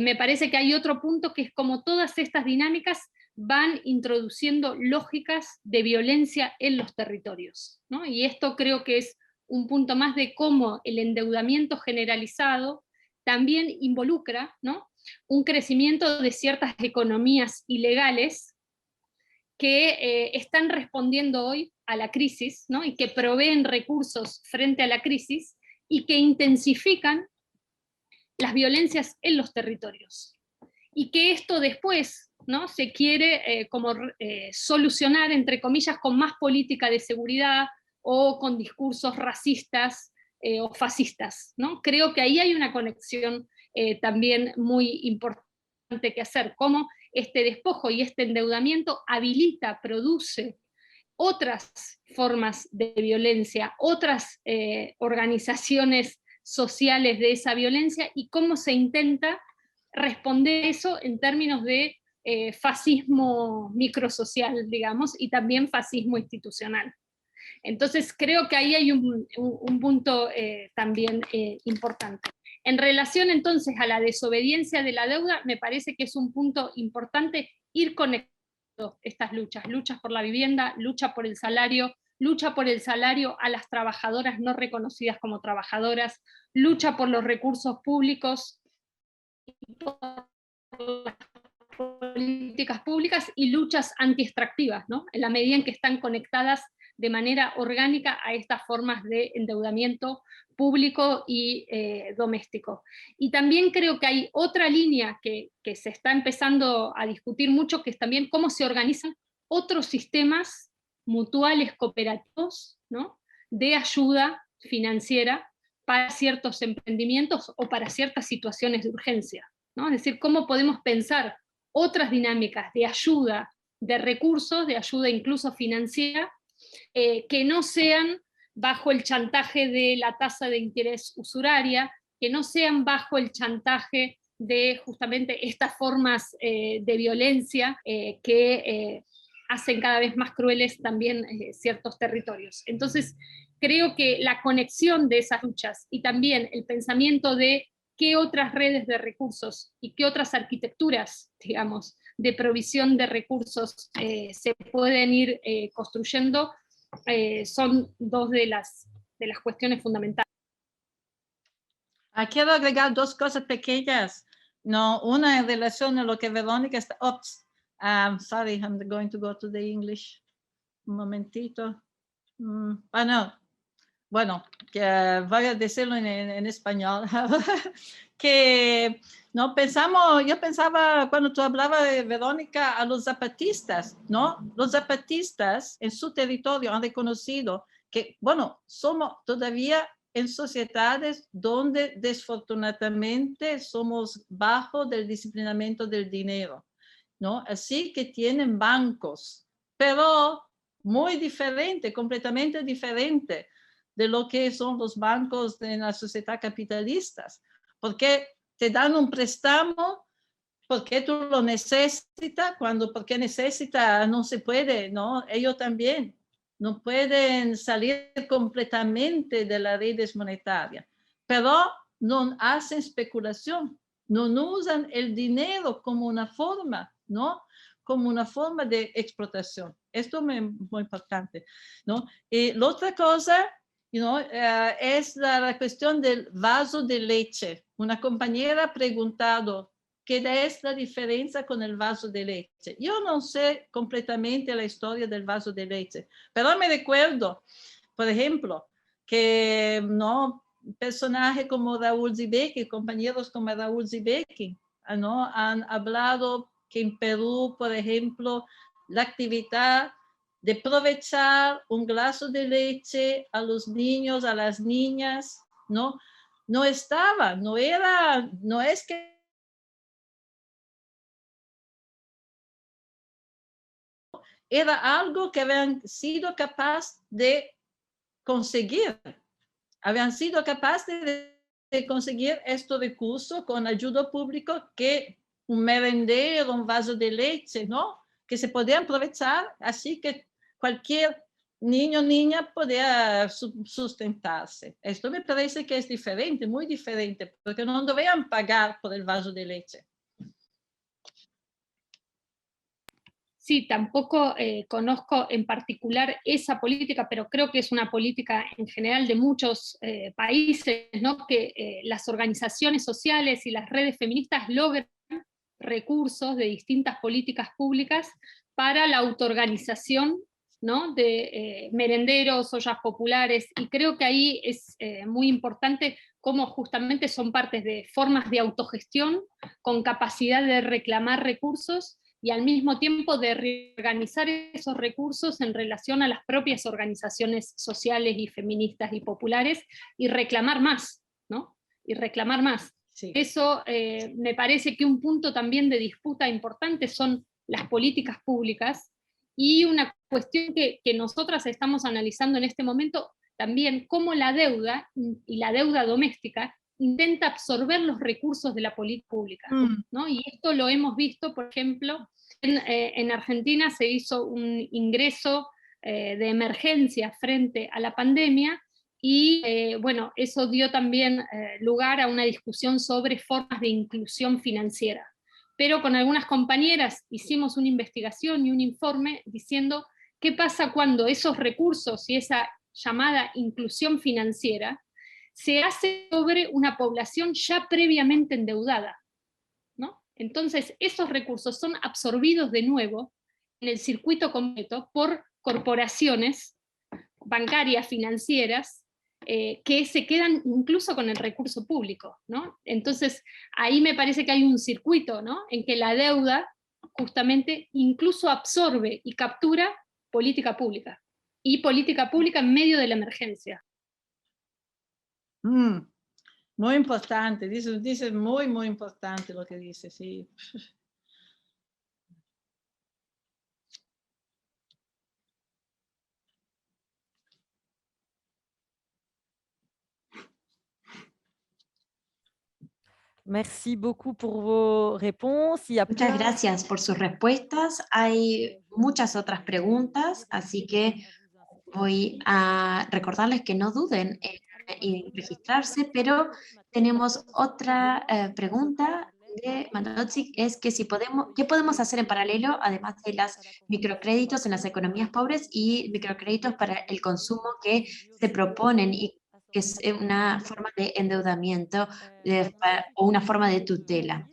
me parece que hay otro punto que es como todas estas dinámicas van introduciendo lógicas de violencia en los territorios, ¿no? Y esto creo que es un punto más de cómo el endeudamiento generalizado también involucra, ¿no?, un crecimiento de ciertas economías ilegales que están respondiendo hoy a la crisis, ¿no?, y que proveen recursos frente a la crisis y que intensifican las violencias en los territorios. Y que esto después, ¿no?, se quiere solucionar, entre comillas, con más política de seguridad o con discursos racistas o fascistas, ¿no? Creo que ahí hay una conexión también muy importante que hacer, cómo este despojo y este endeudamiento habilita, produce otras formas de violencia, otras organizaciones sociales de esa violencia, y cómo se intenta responder eso en términos de fascismo microsocial, digamos, y también fascismo institucional. Entonces creo que ahí hay un punto también importante. En relación entonces a la desobediencia de la deuda, me parece que es un punto importante ir conectando estas luchas por la vivienda, lucha por el salario a las trabajadoras no reconocidas como trabajadoras, lucha por los recursos públicos, por las políticas públicas, y luchas anti-extractivas, ¿no?, en la medida en que están conectadas de manera orgánica a estas formas de endeudamiento público y doméstico. Y también creo que hay otra línea que se está empezando a discutir mucho, que es también cómo se organizan otros sistemas mutuales cooperativos, ¿no?, de ayuda financiera para ciertos emprendimientos o para ciertas situaciones de urgencia, ¿no? Es decir, cómo podemos pensar otras dinámicas de ayuda, de recursos, de ayuda incluso financiera, que no sean bajo el chantaje de la tasa de interés usuraria, que no sean bajo el chantaje de justamente estas formas de violencia que hacen cada vez más crueles también ciertos territorios. Entonces, creo que la conexión de esas luchas y también el pensamiento de qué otras redes de recursos y qué otras arquitecturas, digamos, de provisión de recursos se pueden ir construyendo, son dos de las cuestiones fundamentales. Quiero agregar dos cosas pequeñas. No, una en relación a lo que Verónica está... Oops, sorry, I'm going to go to the English. Un momentito. No. Bueno, que voy a decirlo en español. Que no pensamos, yo pensaba cuando tú hablabas, Verónica, a los zapatistas, ¿no? Los zapatistas en su territorio han reconocido que, bueno, somos todavía en sociedades donde desfortunadamente somos bajo del disciplinamiento del dinero, ¿no? Así que tienen bancos, pero muy diferente, completamente diferente de lo que son los bancos en la sociedad capitalistas, porque te dan un préstamo porque tú lo necesitas, porque necesitas, no se puede, ¿no? Ellos también no pueden salir completamente de las redes monetarias, pero no hacen especulación, no usan el dinero como una forma, ¿no?, como una forma de explotación. Esto es muy importante, ¿no? Y la otra cosa, es la cuestión del vaso de leche. Una compañera ha preguntado que es la diferencia con el vaso de leche. Yo no sé completamente la historia del vaso de leche, pero me recuerdo, por ejemplo, que no, personajes como Raúl Zibeki, compañeros como Raúl Zibeki, ¿no? Han hablado que en Perú, por ejemplo, la actividad de aprovechar un glaso de leche a los niños, a las niñas, ¿no? No estaba, no era, no es que era algo que habían sido capaces de conseguir. Habían sido capaces de conseguir estos recursos con ayuda pública, que un merendero, un vaso de leche, ¿no? Que se podían aprovechar, así que cualquier niño o niña podía sustentarse. Esto me parece que es diferente, muy diferente, porque no deberían pagar por el vaso de leche. Sí, tampoco conozco en particular esa política, pero creo que es una política en general de muchos países, ¿no? Que las organizaciones sociales y las redes feministas logran recursos de distintas políticas públicas para la autoorganización, ¿no? De merenderos, ollas populares, y creo que ahí es muy importante cómo justamente son partes de formas de autogestión con capacidad de reclamar recursos y al mismo tiempo de reorganizar esos recursos en relación a las propias organizaciones sociales y feministas y populares, y reclamar más, ¿no? Y reclamar más. Sí. Eso me parece que un punto también de disputa importante son las políticas públicas, y una cuestión que nosotras estamos analizando en este momento también, cómo la deuda y la deuda doméstica intenta absorber los recursos de la política pública, ¿no? Y esto lo hemos visto, por ejemplo, en Argentina se hizo un ingreso de emergencia frente a la pandemia, y bueno, eso dio también lugar a una discusión sobre formas de inclusión financiera. Pero con algunas compañeras hicimos una investigación y un informe diciendo qué pasa cuando esos recursos y esa llamada inclusión financiera se hace sobre una población ya previamente endeudada, ¿no? Entonces, esos recursos son absorbidos de nuevo en el circuito completo por corporaciones bancarias, financieras, que se quedan incluso con el recurso público, ¿no? Entonces, ahí me parece que hay un circuito, ¿no? En que la deuda justamente incluso absorbe y captura política pública, y política pública en medio de la emergencia. Muy importante, dice muy, muy importante lo que dice, sí. Merci beaucoup pour vos réponses. Il y a Muchas plein- gracias por sus respuestas. Hay muchas otras preguntas, así que voy a recordarles que no duden en registrarse, pero tenemos otra pregunta de Manotzik, es que si ¿qué podemos hacer en paralelo, además de los microcréditos en las economías pobres y microcréditos para el consumo que se proponen y que es una forma de endeudamiento o una forma de tutela?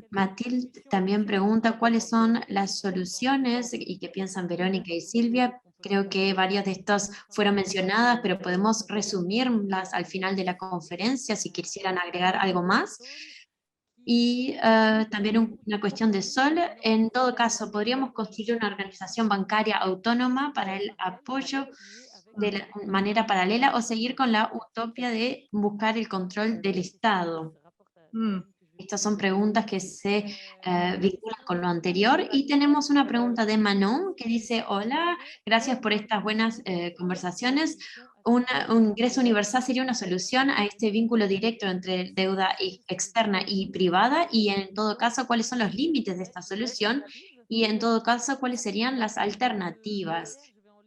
Matilde también pregunta cuáles son las soluciones y qué piensan Verónica y Silvia. Creo que varias de estas fueron mencionadas, pero podemos resumirlas al final de la conferencia si quisieran agregar algo más. Y también una cuestión de Sol. En todo caso, podríamos construir una organización bancaria autónoma para el apoyo de la manera paralela o seguir con la utopía de buscar el control del Estado. Estas son preguntas que se vinculan con lo anterior. Y tenemos una pregunta de Manon que dice: hola, gracias por estas buenas conversaciones. Un ingreso universal sería una solución a este vínculo directo entre deuda externa y privada, y en todo caso, ¿cuáles son los límites de esta solución? Y en todo caso, ¿cuáles serían las alternativas?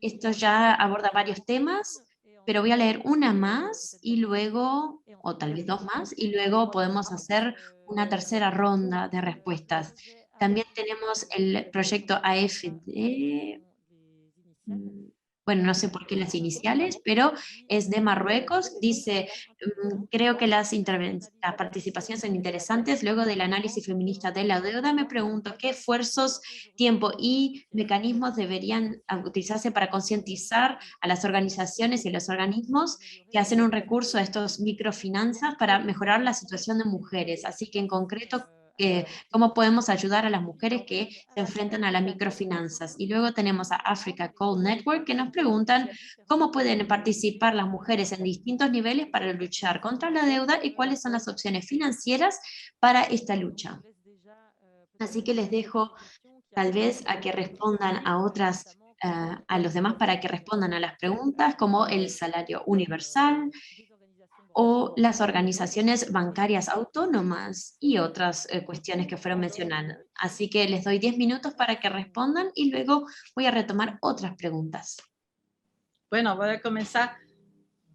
Esto ya aborda varios temas, pero voy a leer una más y luego, o tal vez dos más, y luego podemos hacer una tercera ronda de respuestas. También tenemos el proyecto AFD. bueno, no sé por qué las iniciales, pero es de Marruecos. Dice, creo que las participaciones son interesantes. Luego del análisis feminista de la deuda, me pregunto qué esfuerzos, tiempo y mecanismos deberían utilizarse para concientizar a las organizaciones y los organismos que hacen un recurso a estos microfinanzas para mejorar la situación de mujeres. Así que en concreto, cómo podemos ayudar a las mujeres que se enfrentan a las microfinanzas. Y luego tenemos a Africa Coal Network que nos preguntan cómo pueden participar las mujeres en distintos niveles para luchar contra la deuda y cuáles son las opciones financieras para esta lucha. Así que les dejo tal vez a que respondan a otras, a los demás para que respondan a las preguntas como el salario universal, o las organizaciones bancarias autónomas y otras cuestiones que fueron mencionadas. Así que les doy 10 minutos para que respondan y luego voy a retomar otras preguntas. Bueno, voy a comenzar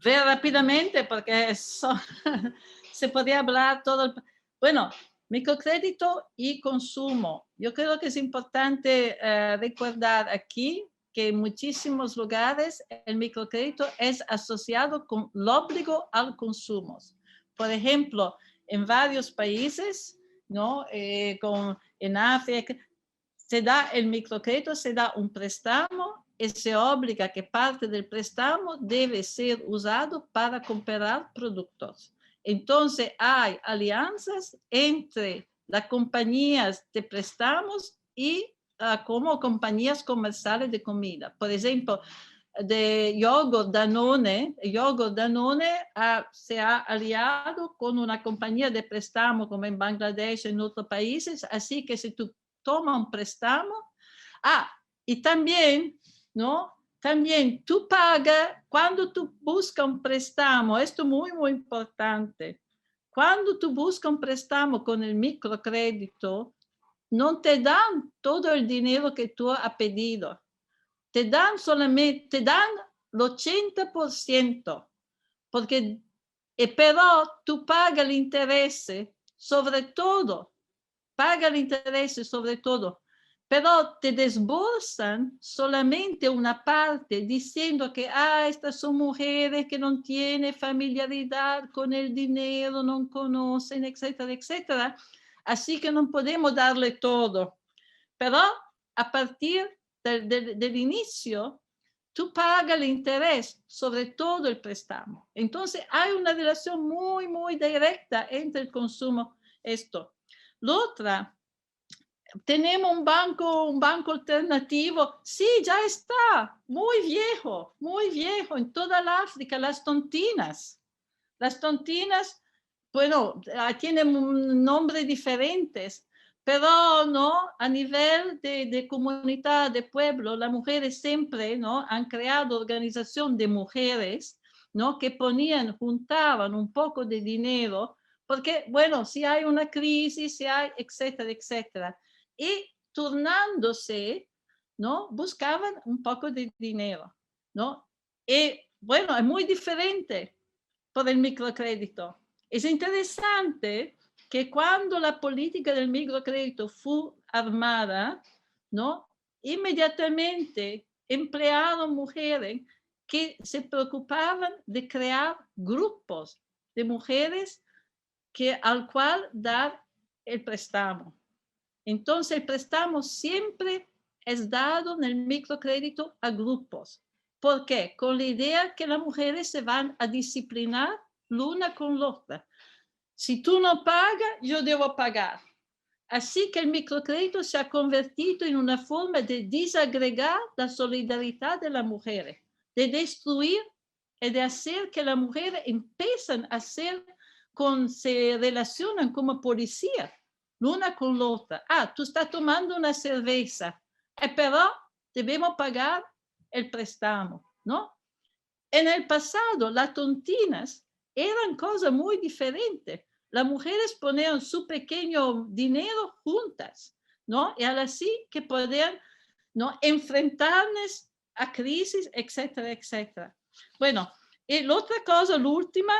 ver rápidamente porque se podía hablar todo. Bueno, microcrédito y consumo. Yo creo que es importante recordar aquí que en muchísimos lugares el microcrédito es asociado con el obligo al consumo. Por ejemplo, en varios países, ¿no? En África, se da el microcrédito, se da un préstamo y se obliga que parte del préstamo debe ser usado para comprar productos. Entonces, hay alianzas entre las compañías de préstamos y como compañías comerciales de comida. Por ejemplo, de yogurt Danone se ha aliado con una compañía de préstamo como en Bangladesh y en otros países, así que si tú tomas un préstamo, y también, ¿no? También tú pagas, cuando tú buscas un préstamo, esto es muy, muy importante, cuando tú buscas un préstamo con el microcrédito, no te dan todo el dinero que tú has pedido, te dan solamente, te dan el 80%, porque, pero tú pagas el interés sobre todo, pero te desbolsan solamente una parte diciendo que estas son mujeres que no tienen familiaridad con el dinero, no conocen, etcétera, etcétera. Así que no podemos darle todo. Pero a partir del inicio, tú pagas el interés sobre todo el préstamo. Entonces hay una relación muy, muy directa entre el consumo y esto. La otra, tenemos un banco alternativo. Sí, ya está, muy viejo, en toda la África, las tontinas. Las tontinas, bueno, tienen nombres diferentes, pero no, a nivel de comunidad, de pueblo, las mujeres siempre, ¿no? Han creado organización de mujeres, ¿no? Que juntaban un poco de dinero, porque, bueno, si hay una crisis, si hay, etcétera, etcétera. Y turnándose, ¿no? Buscaban un poco de dinero, ¿no? Y, bueno, es muy diferente por el microcrédito. Es interesante que cuando la política del microcrédito fue armada, ¿no? Inmediatamente emplearon mujeres que se preocupaban de crear grupos de mujeres al cual dar el préstamo. Entonces, el préstamo siempre es dado en el microcrédito a grupos. ¿Por qué? Con la idea que las mujeres se van a disciplinar l'una con la otra. Si tú no pagas, yo debo pagar. Así que el microcrédito se ha convertido en una forma de desagregar la solidaridad de las mujeres, de destruir y de hacer que las mujeres empiecen a se relacionan como policías, l'una con la otra. Tú estás tomando una cerveza, pero debemos pagar el préstamo, ¿no? En el pasado, las tontinas eran cosas muy diferentes. Las mujeres ponían su pequeño dinero juntas, ¿no? Y así que podían, ¿no? Enfrentarnos a crisis, etcétera, etcétera. Bueno, y la otra cosa, la última,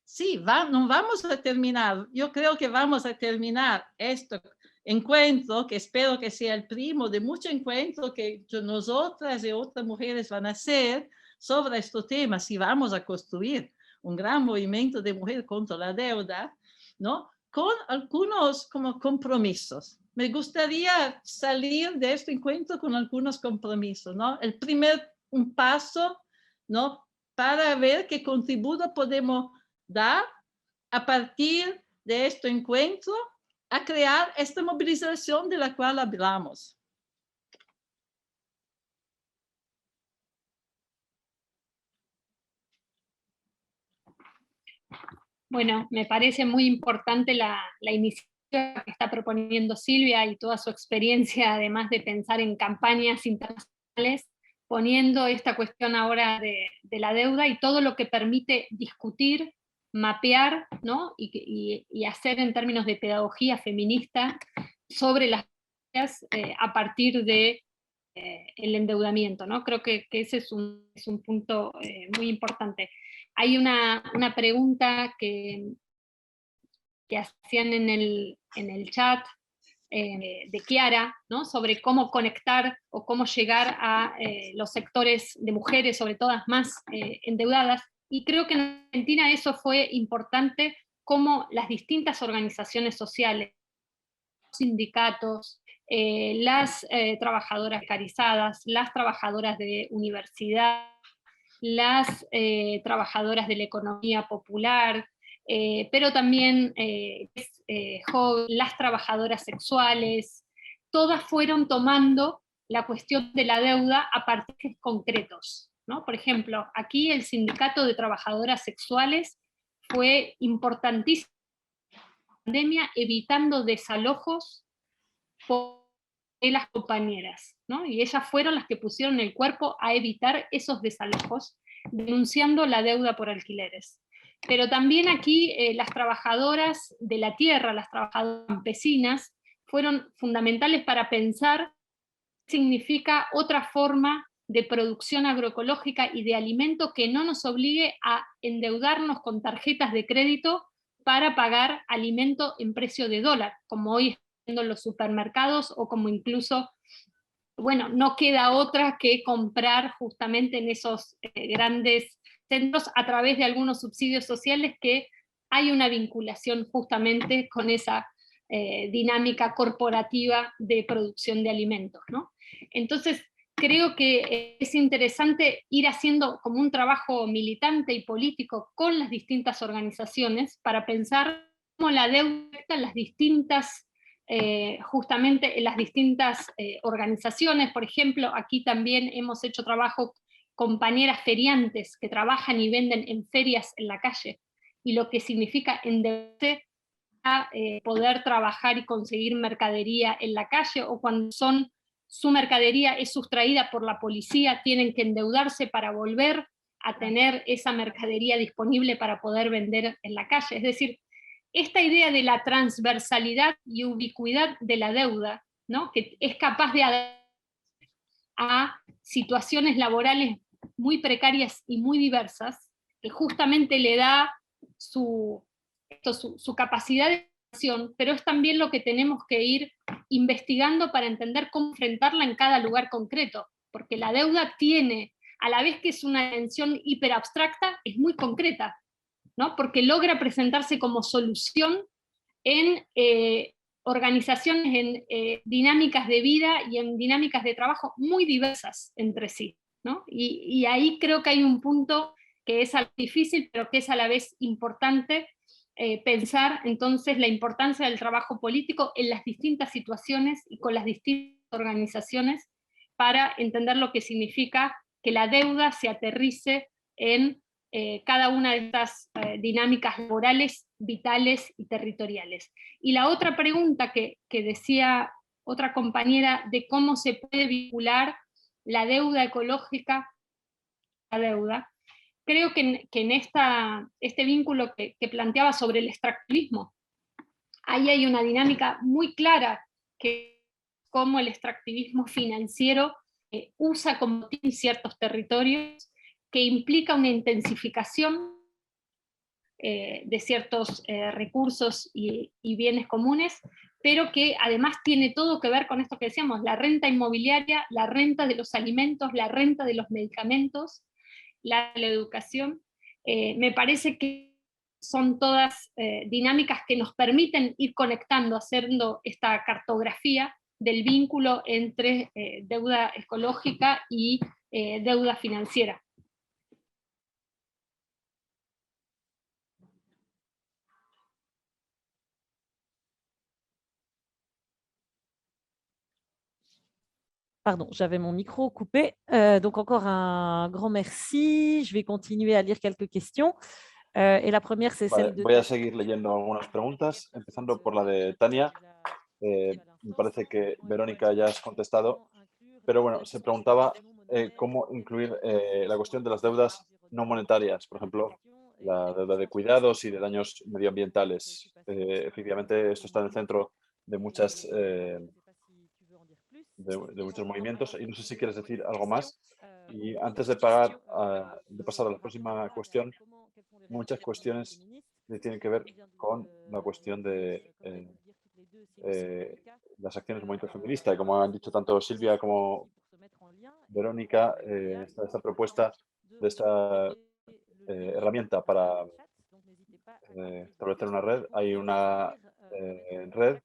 sí, no vamos a terminar. Yo creo que vamos a terminar esto encuentro, que espero que sea el primo de muchos encuentros que nosotras y otras mujeres van a hacer sobre este tema, si vamos a construir un gran movimiento de mujeres contra la deuda, ¿no? Con algunos como compromisos. Me gustaría salir de este encuentro con algunos compromisos, ¿no? El primer un paso, ¿no? Para ver qué contributo podemos dar a partir de este encuentro a crear esta movilización de la cual hablamos. Bueno, me parece muy importante la iniciativa que está proponiendo Silvia y toda su experiencia, además de pensar en campañas internacionales, poniendo esta cuestión ahora de la deuda y todo lo que permite discutir, mapear, ¿no? y hacer en términos de pedagogía feminista sobre las a partir de el endeudamiento, ¿no? Creo que ese es un punto muy importante. Hay una pregunta que hacían en el chat de Kiara, ¿no? Sobre cómo conectar o cómo llegar a los sectores de mujeres, sobre todo las más endeudadas, y creo que en Argentina eso fue importante, cómo las distintas organizaciones sociales, sindicatos, las trabajadoras precarizadas, las trabajadoras de universidad, las trabajadoras de la economía popular, pero también las trabajadoras sexuales, todas fueron tomando la cuestión de la deuda a partir concretos, ¿no? Por ejemplo, aquí el Sindicato de Trabajadoras Sexuales fue importantísimo en la pandemia, evitando desalojos de las compañeras, ¿no? Y ellas fueron las que pusieron el cuerpo a evitar esos desalojos, denunciando la deuda por alquileres. Pero también aquí las trabajadoras de la tierra, las trabajadoras campesinas, fueron fundamentales para pensar qué significa otra forma de producción agroecológica y de alimento que no nos obligue a endeudarnos con tarjetas de crédito para pagar alimento en precio de dólar, como hoy en los supermercados, o como incluso, bueno, no queda otra que comprar justamente en esos grandes centros a través de algunos subsidios sociales, que hay una vinculación justamente con esa dinámica corporativa de producción de alimentos, ¿no? Entonces, creo que es interesante ir haciendo como un trabajo militante y político con las distintas organizaciones para pensar cómo la deuda afecta a las distintas justamente en las distintas organizaciones. Por ejemplo, aquí también hemos hecho trabajo con compañeras feriantes que trabajan y venden en ferias en la calle, y lo que significa endeudarse a poder trabajar y conseguir mercadería en la calle, o cuando su mercadería es sustraída por la policía, tienen que endeudarse para volver a tener esa mercadería disponible para poder vender en la calle. Es decir, esta idea de la transversalidad y ubicuidad de la deuda, ¿no? Que es capaz de adaptarse a situaciones laborales muy precarias y muy diversas, que justamente le da su capacidad de acción, pero es también lo que tenemos que ir investigando para entender cómo enfrentarla en cada lugar concreto, porque la deuda tiene, a la vez que es una dimensión hiperabstracta, es muy concreta, ¿no? Porque logra presentarse como solución en organizaciones, en dinámicas de vida y en dinámicas de trabajo muy diversas entre sí, ¿no? Y ahí creo que hay un punto que es algo difícil, pero que es a la vez importante, pensar entonces la importancia del trabajo político en las distintas situaciones y con las distintas organizaciones, para entender lo que significa que la deuda se aterrice en cada una de estas dinámicas laborales, vitales y territoriales. Y la otra pregunta que decía otra compañera, de cómo se puede vincular la deuda ecológica a la deuda, creo que en este vínculo que planteaba sobre el extractivismo, ahí hay una dinámica muy clara, que cómo el extractivismo financiero usa como ciertos territorios, que implica una intensificación de ciertos recursos y bienes comunes, pero que además tiene todo que ver con esto que decíamos, la renta inmobiliaria, la renta de los alimentos, la renta de los medicamentos, la educación. Me parece que son todas dinámicas que nos permiten ir conectando, haciendo esta cartografía del vínculo entre deuda ecológica y deuda financiera. Pardon, j'avais mon micro coupé. Donc encore un grand merci. Je vais continuer à lire quelques questions. Et la première, c'est Vale, celle de voy a Tania. seguir leyendo algunas preguntas, empezando por la de Tania. Me parece que Verónica ya has contestado, pero bueno, se preguntaba cómo incluir la cuestión de las deudas no monetarias, por ejemplo, la deuda de cuidados y de daños medioambientales. Efectivamente, esto está en el centro de muchas de muchos movimientos, y no sé si quieres decir algo más. Y antes de pasar a la próxima cuestión, muchas cuestiones que tienen que ver con la cuestión de las acciones del movimiento feminista. Y como han dicho tanto Silvia como Verónica, esta propuesta de esta herramienta para establecer una red, hay una red,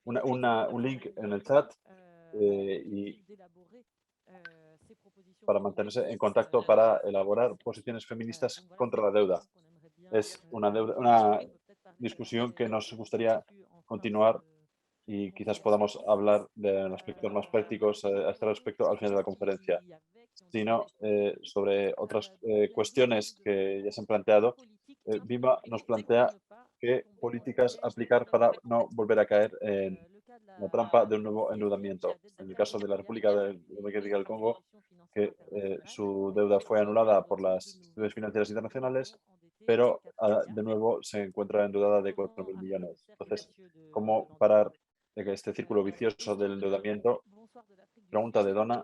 un link en el chat y para mantenerse en contacto para elaborar posiciones feministas contra la deuda. Es una discusión que nos gustaría continuar y quizás podamos hablar de aspectos más prácticos a este respecto al final de la conferencia. Sino sobre otras cuestiones que ya se han planteado, Bimba nos plantea qué políticas aplicar para no volver a caer en la trampa de un nuevo endeudamiento. En el caso de la República Democrática del Congo, que su deuda fue anulada por las instituciones financieras internacionales, pero de nuevo se encuentra endeudada de 4.000 millones. Entonces, ¿cómo parar este círculo vicioso del endeudamiento? Pregunta de Donna.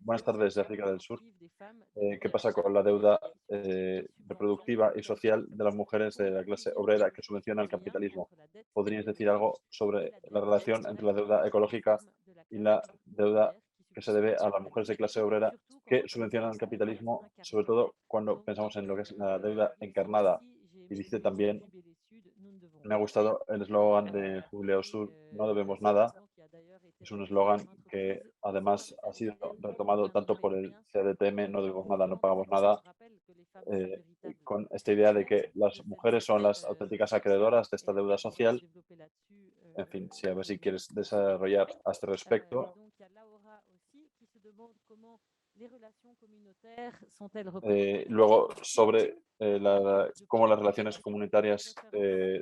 Buenas tardes desde África del Sur. ¿Qué pasa con la deuda reproductiva y social de las mujeres de la clase obrera que subvenciona el capitalismo? ¿Podrías decir algo sobre la relación entre la deuda ecológica y la deuda que se debe a las mujeres de clase obrera que subvencionan el capitalismo, sobre todo cuando pensamos en lo que es la deuda encarnada? Y dice también, me ha gustado el eslogan de Jubileo Sur, no debemos nada. Es un eslogan que además ha sido retomado tanto por el CDTM, no debemos nada, no pagamos nada, con esta idea de que las mujeres son las auténticas acreedoras de esta deuda social. En fin, sí, a ver si quieres desarrollar a este respecto. Luego, sobre cómo las relaciones comunitarias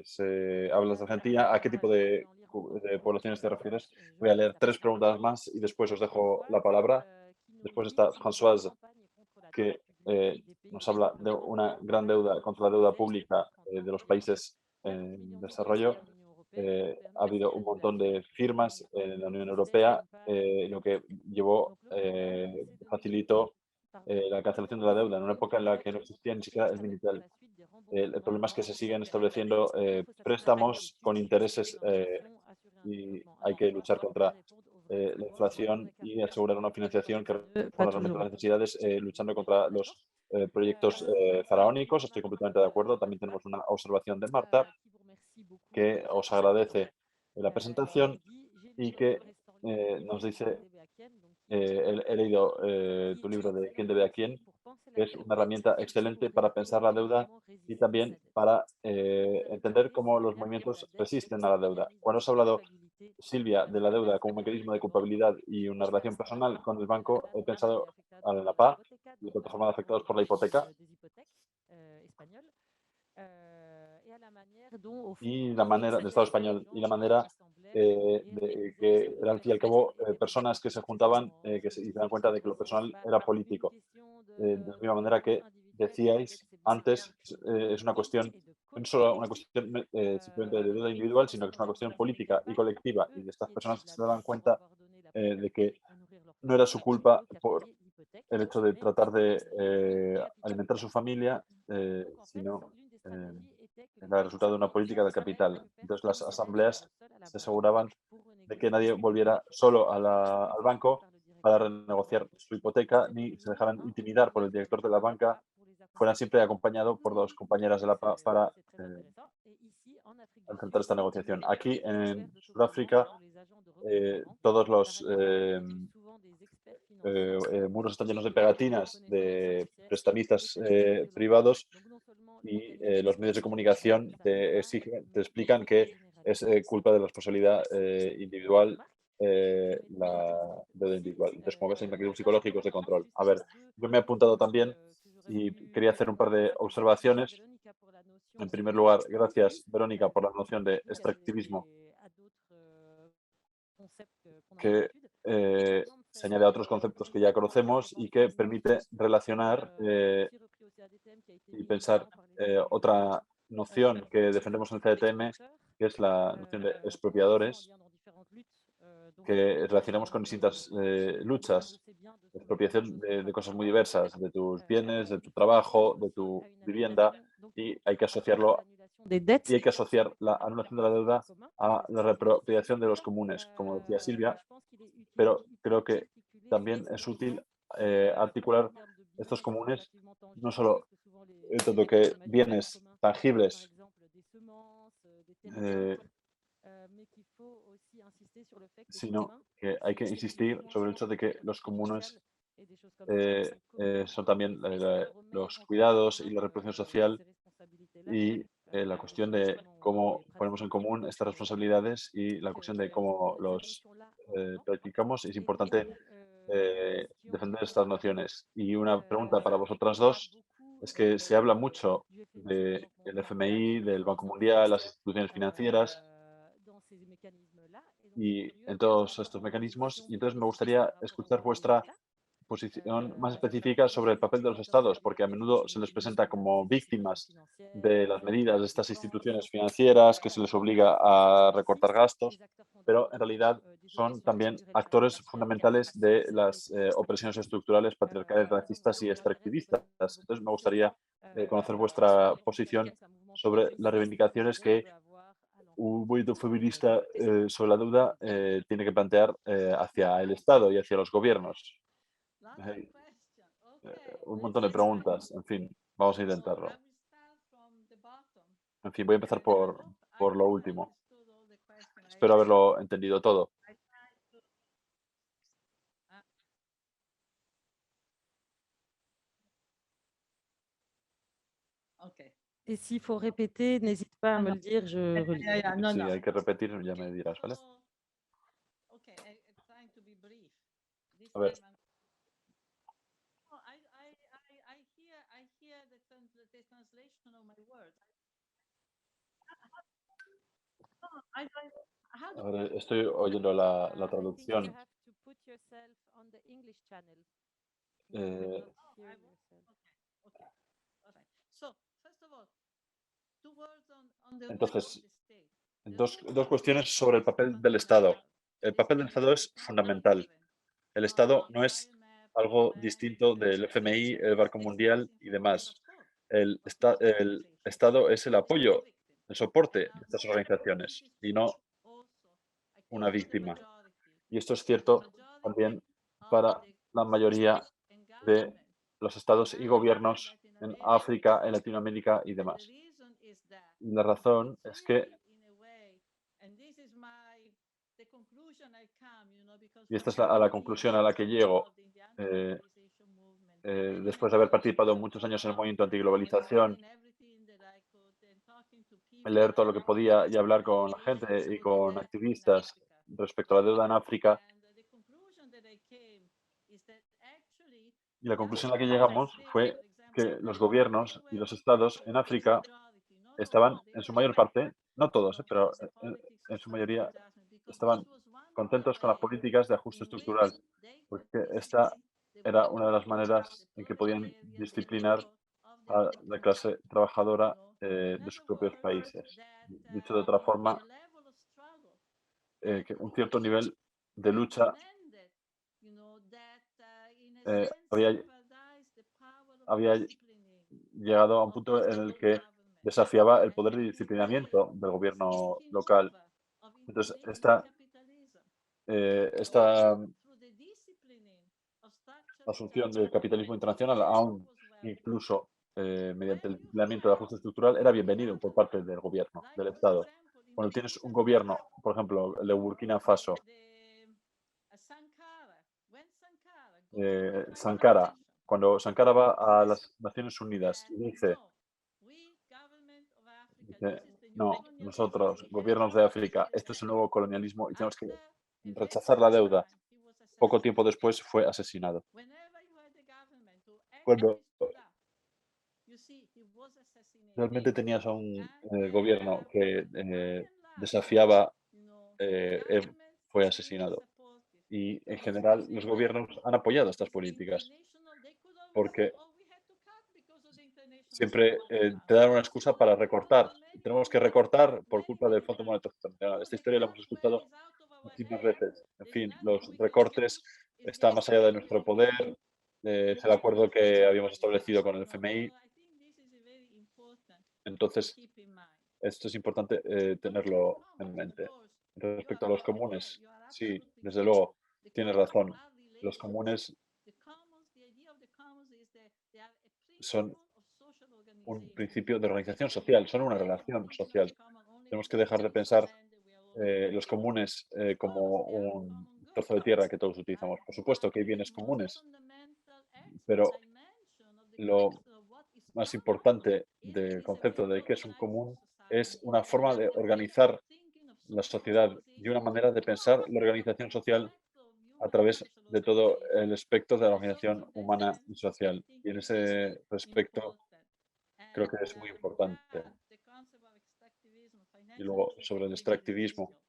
se hablan de Argentina, ¿a qué tipo de poblaciones te refieres? Voy a leer 3 preguntas más y después os dejo la palabra. Después está Françoise, que nos habla de una gran deuda contra la deuda pública de los países en desarrollo. Ha habido un montón de firmas en la Unión Europea, lo que facilitó la cancelación de la deuda en una época en la que no existía ni siquiera el Minitel. El problema es que se siguen estableciendo préstamos con intereses y hay que luchar contra la inflación y asegurar una financiación que responda realmente a las necesidades, luchando contra los proyectos faraónicos. Estoy completamente de acuerdo. También tenemos una observación de Marta, que os agradece la presentación y que nos dice, he leído tu libro de ¿Quién debe a quién?, que es una herramienta excelente para pensar la deuda y también para entender cómo los movimientos resisten a la deuda. Cuando has hablado, Silvia, de la deuda como un mecanismo de culpabilidad y una relación personal con el banco, he pensado en la PA, la plataforma de afectados por la hipoteca, y la manera del Estado español y la manera de que eran, al fin y al cabo, personas que se juntaban y se dan cuenta de que lo personal era político. De la misma manera que decíais antes, es una cuestión, no solo una cuestión simplemente de deuda individual, sino que es una cuestión política y colectiva, y de estas personas se daban cuenta de que no era su culpa por el hecho de tratar de alimentar a su familia, sino era el resultado de una política del capital. Entonces, las asambleas se aseguraban de que nadie volviera solo al banco para renegociar su hipoteca, ni se dejaran intimidar por el director de la banca, fueran siempre acompañados por dos compañeras de la PA para enfrentar esta negociación. Aquí en Sudáfrica, todos los muros están llenos de pegatinas de prestamistas privados y los medios de comunicación te explican que es culpa de la responsabilidad individual la deuda individual. Entonces, como ves, hay mecanismos psicológicos de control. A ver, yo me he apuntado también y quería hacer un par de observaciones. En primer lugar, gracias, Verónica, por la noción de extractivismo que se añade a otros conceptos que ya conocemos y que permite relacionar y pensar otra noción que defendemos en el CDTM, que es la noción de expropiadores, que relacionamos con distintas luchas, expropiación de cosas muy diversas, de tus bienes, de tu trabajo, de tu vivienda, y hay que asociarlo y hay que asociar la anulación de la deuda a la reapropiación de los comunes, como decía Silvia, pero creo que también es útil articular estos comunes no solo en tanto que bienes tangibles, sino que hay que insistir sobre el hecho de que los comunes son también los cuidados y la reproducción social y la cuestión de cómo ponemos en común estas responsabilidades y la cuestión de cómo los practicamos. Es importante defender estas nociones. Y una pregunta para vosotras dos es que se habla mucho del FMI, del Banco Mundial, las instituciones financieras y en todos estos mecanismos. Y entonces me gustaría escuchar vuestra posición más específica sobre el papel de los estados, porque a menudo se les presenta como víctimas de las medidas de estas instituciones financieras, que se les obliga a recortar gastos, pero en realidad son también actores fundamentales de las opresiones estructurales patriarcales, racistas y extractivistas. Entonces me gustaría conocer vuestra posición sobre las reivindicaciones que un movimiento feminista sobre la deuda tiene que plantear hacia el Estado y hacia los gobiernos. Un montón de preguntas. En fin, vamos a intentarlo. En fin, voy a empezar por lo último. Espero haberlo entendido todo. Et s'il faut répéter, n'hésite pas à me le dire, je relis. Si hay que repetir, ya me dirás, ¿vale? A ver. A ver, estoy oyendo la traducción. Entonces, dos cuestiones sobre el papel del Estado. El papel del Estado es fundamental. El Estado no es algo distinto del FMI, el Banco Mundial y demás. El Estado es el apoyo, el soporte de estas organizaciones y no una víctima. Y esto es cierto también para la mayoría de los estados y gobiernos en África, en Latinoamérica y demás. Y la razón es que, y esta es a la conclusión a la que llego, después de haber participado muchos años en el movimiento antiglobalización, leer todo lo que podía y hablar con la gente y con activistas respecto a la deuda en África. Y la conclusión a la que llegamos fue que los gobiernos y los estados en África estaban, en su mayor parte, no todos, pero en su mayoría, estaban contentos con las políticas de ajuste estructural, porque esta era una de las maneras en que podían disciplinar a la clase trabajadora de sus propios países. Dicho de otra forma, que un cierto nivel de lucha había llegado a un punto en el que desafiaba el poder de disciplinamiento del gobierno local Entonces, esta asunción del capitalismo internacional, aún incluso mediante el empleamiento de ajuste estructural, era bienvenido por parte del gobierno, del Estado. Cuando tienes un gobierno, por ejemplo, el de Burkina Faso, Sankara, cuando Sankara va a las Naciones Unidas y dice, no, nosotros, gobiernos de África, esto es el nuevo colonialismo y tenemos que rechazar la deuda. Poco tiempo después fue asesinado. Cuando realmente tenías a un gobierno que desafiaba, él fue asesinado. Y en general los gobiernos han apoyado estas políticas porque siempre te dan una excusa para recortar. Tenemos que recortar por culpa del Fondo Monetario Internacional. Esta historia la hemos escuchado muchísimas veces. En fin, los recortes están más allá de nuestro poder. Es el acuerdo que habíamos establecido con el FMI. Entonces, esto es importante tenerlo en mente. Respecto a los comunes, sí, desde luego, tienes razón. Los comunes son un principio de organización social, son una relación social. Tenemos que dejar de pensar los comunes como un trozo de tierra que todos utilizamos. Por supuesto que hay bienes comunes, pero lo más importante del concepto de qué es un común es una forma de organizar la sociedad y una manera de pensar la organización social a través de todo el espectro de la organización humana y social. Y en ese respecto creo que es muy importante. Y luego, sobre el extractivismo,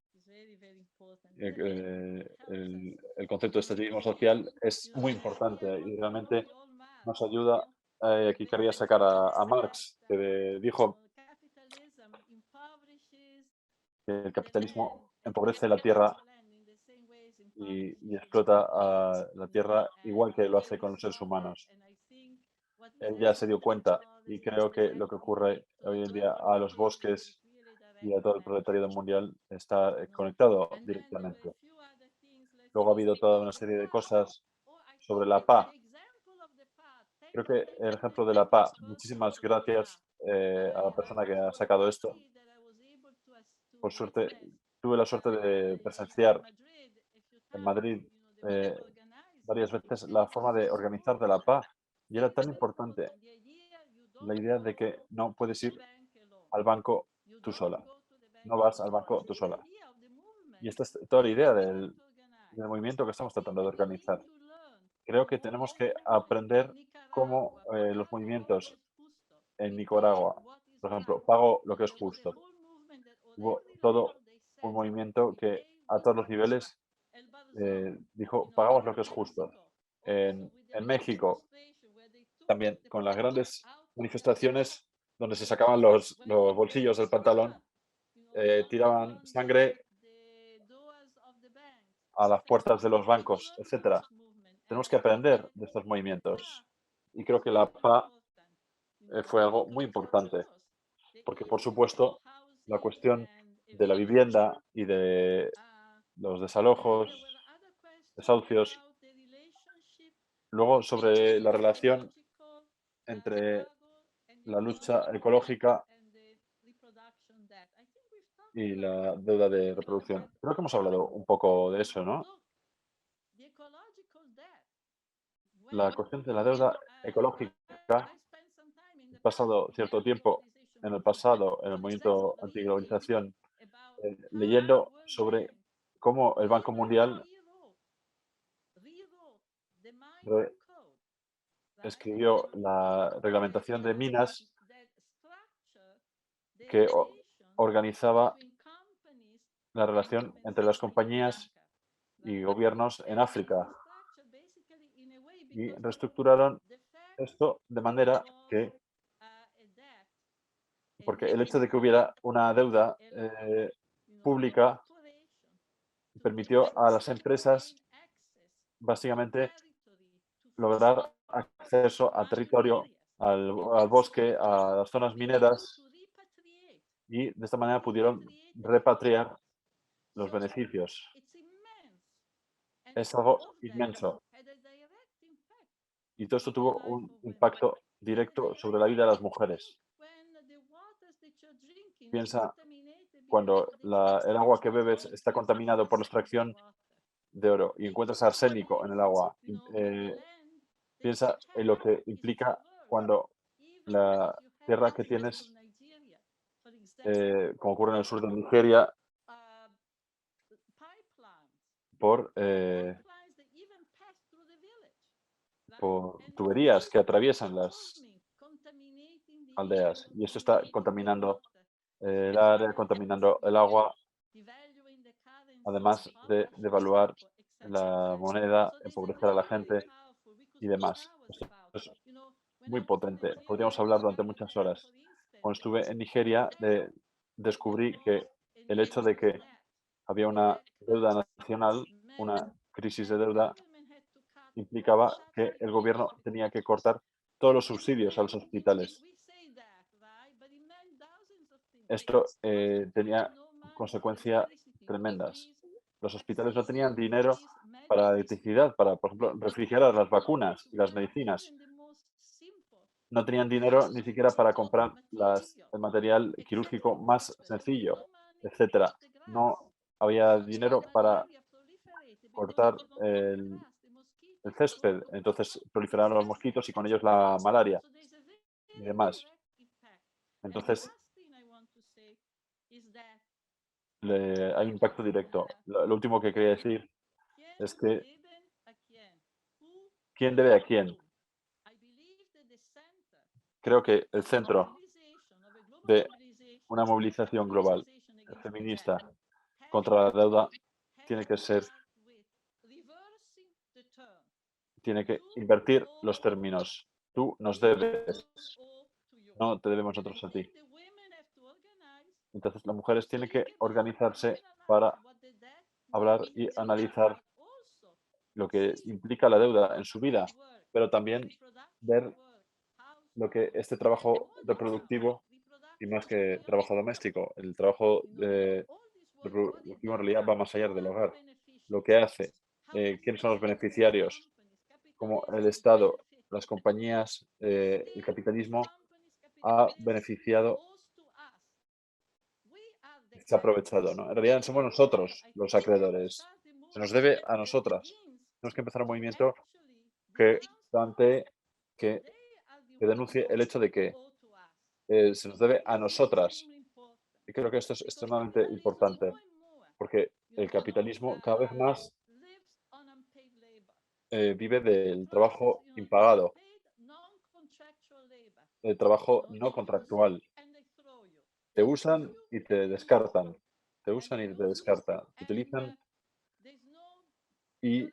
el concepto de extractivismo social es muy importante y realmente nos ayuda. Aquí quería sacar a Marx, que dijo que el capitalismo empobrece la tierra y explota a la tierra igual que lo hace con los seres humanos. Él ya se dio cuenta y creo que lo que ocurre hoy en día a los bosques y a todo el proletariado mundial está conectado directamente. Luego ha habido toda una serie de cosas sobre la PA. Creo que el ejemplo de la PA, muchísimas gracias a la persona que ha sacado esto. Por suerte, tuve la suerte de presenciar en Madrid varias veces la forma de organizar de la PA y era tan importante la idea de que no puedes ir al banco tú sola. No vas al banco tú sola. Y esta es toda la idea del movimiento que estamos tratando de organizar. Creo que tenemos que aprender cómo los movimientos en Nicaragua, por ejemplo, pago lo que es justo. Hubo todo un movimiento que a todos los niveles dijo, pagamos lo que es justo. En México, también con las grandes manifestaciones donde se sacaban los bolsillos del pantalón, tiraban sangre a las puertas de los bancos, etcétera. Tenemos que aprender de estos movimientos. Y creo que la PA fue algo muy importante, porque por supuesto la cuestión de la vivienda y de los desalojos, desahucios, luego sobre la relación entre la lucha ecológica y la deuda de reproducción. Creo que hemos hablado un poco de eso, ¿no? La cuestión de la deuda ecológica, he pasado cierto tiempo en el pasado, en el movimiento antiglobalización, leyendo sobre cómo el Banco Mundial escribió la reglamentación de minas que organizaba la relación entre las compañías y gobiernos en África y reestructuraron esto de manera que, porque el hecho de que hubiera una deuda pública permitió a las empresas básicamente lograr acceso a territorio, al bosque, a las zonas mineras y de esta manera pudieron repatriar los beneficios. Es algo inmenso. Y todo esto tuvo un impacto directo sobre la vida de las mujeres. Piensa cuando el agua que bebes está contaminado por la extracción de oro y encuentras arsénico en el agua. Piensa en lo que implica cuando la tierra que tienes, como ocurre en el sur de Nigeria, por tuberías que atraviesan las aldeas. Y esto está contaminando el área, contaminando el agua, además de devaluar la moneda, empobrecer a la gente y demás. Esto es muy potente. Podríamos hablar durante muchas horas. Cuando estuve en Nigeria, descubrí que el hecho de que había una deuda nacional, una crisis de deuda, implicaba que el gobierno tenía que cortar todos los subsidios a los hospitales. Esto tenía consecuencias tremendas. Los hospitales no tenían dinero para la electricidad, para, por ejemplo, refrigerar las vacunas y las medicinas. No tenían dinero ni siquiera para comprar el material quirúrgico más sencillo, etcétera. No había dinero para cortar el césped, entonces proliferaron los mosquitos y con ellos la malaria y demás. Entonces, hay un impacto directo. Lo último que quería decir es que ¿quién debe a quién? Creo que el centro de una movilización global feminista contra la deuda tiene que invertir los términos. Tú nos debes, no te debemos nosotros a ti. Entonces las mujeres tienen que organizarse para hablar y analizar lo que implica la deuda en su vida, pero también ver lo que este trabajo reproductivo, y más que trabajo doméstico, el trabajo reproductivo en realidad va más allá del hogar. Lo que hace, quiénes son los beneficiarios, como el Estado, las compañías, el capitalismo ha beneficiado, se ha aprovechado, ¿no? En realidad somos nosotros los acreedores. Se nos debe a nosotras. Tenemos que empezar un movimiento que plantee, que denuncie el hecho de que se nos debe a nosotras. Y creo que esto es extremadamente importante, porque el capitalismo cada vez más vive del trabajo impagado, del trabajo no contractual. Te usan y te descartan. Te usan y te descartan. Te utilizan y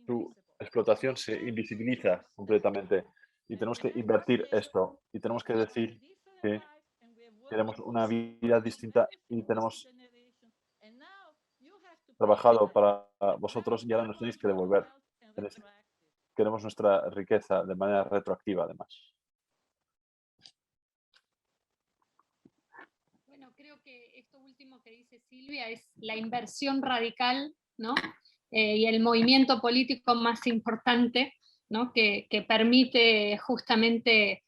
tu explotación se invisibiliza completamente. Y tenemos que invertir esto. Y tenemos que decir que queremos una vida distinta y tenemos trabajado para vosotros y ahora nos tenéis que devolver. Queremos nuestra riqueza de manera retroactiva, además. Bueno, creo que esto último que dice Silvia es la inversión radical, ¿no? Y el movimiento político más importante, ¿no? que permite justamente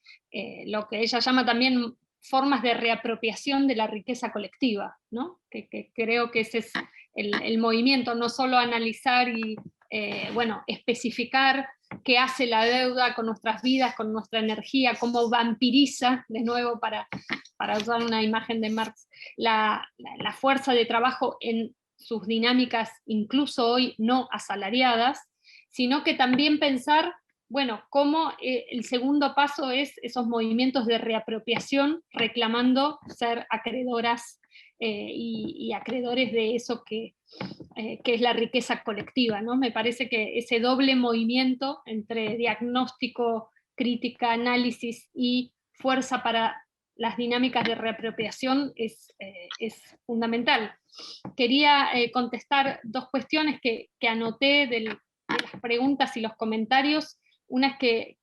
lo que ella llama también formas de reapropiación de la riqueza colectiva, ¿no? que creo que ese es el movimiento, no solo analizar y especificar qué hace la deuda con nuestras vidas, con nuestra energía, cómo vampiriza, de nuevo para usar una imagen de Marx, la fuerza de trabajo en sus dinámicas, incluso hoy no asalariadas, sino que también pensar, bueno, cómo el segundo paso es esos movimientos de reapropiación, reclamando ser acreedoras y acreedores de eso que es la riqueza colectiva, ¿no? Me parece que ese doble movimiento entre diagnóstico, crítica, análisis y fuerza para las dinámicas de reapropiación es fundamental. Quería contestar dos cuestiones que anoté de las preguntas y los comentarios. Una es que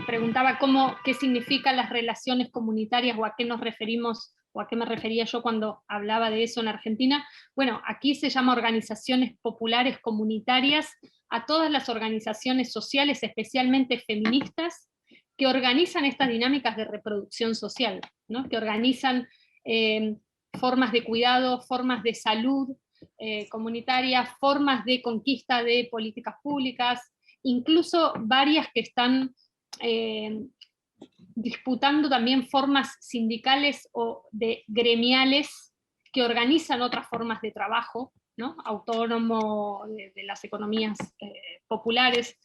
preguntaba qué significan las relaciones comunitarias o a qué nos referimos o a qué me refería yo cuando hablaba de eso en Argentina. Bueno, aquí se llama organizaciones populares comunitarias a todas las organizaciones sociales, especialmente feministas, que organizan estas dinámicas de reproducción social, ¿no? Que organizan formas de cuidado, formas de salud comunitaria, formas de conquista de políticas públicas, incluso varias que están disputando también formas sindicales o gremiales que organizan otras formas de trabajo, ¿no? Autónomo, de las economías populares.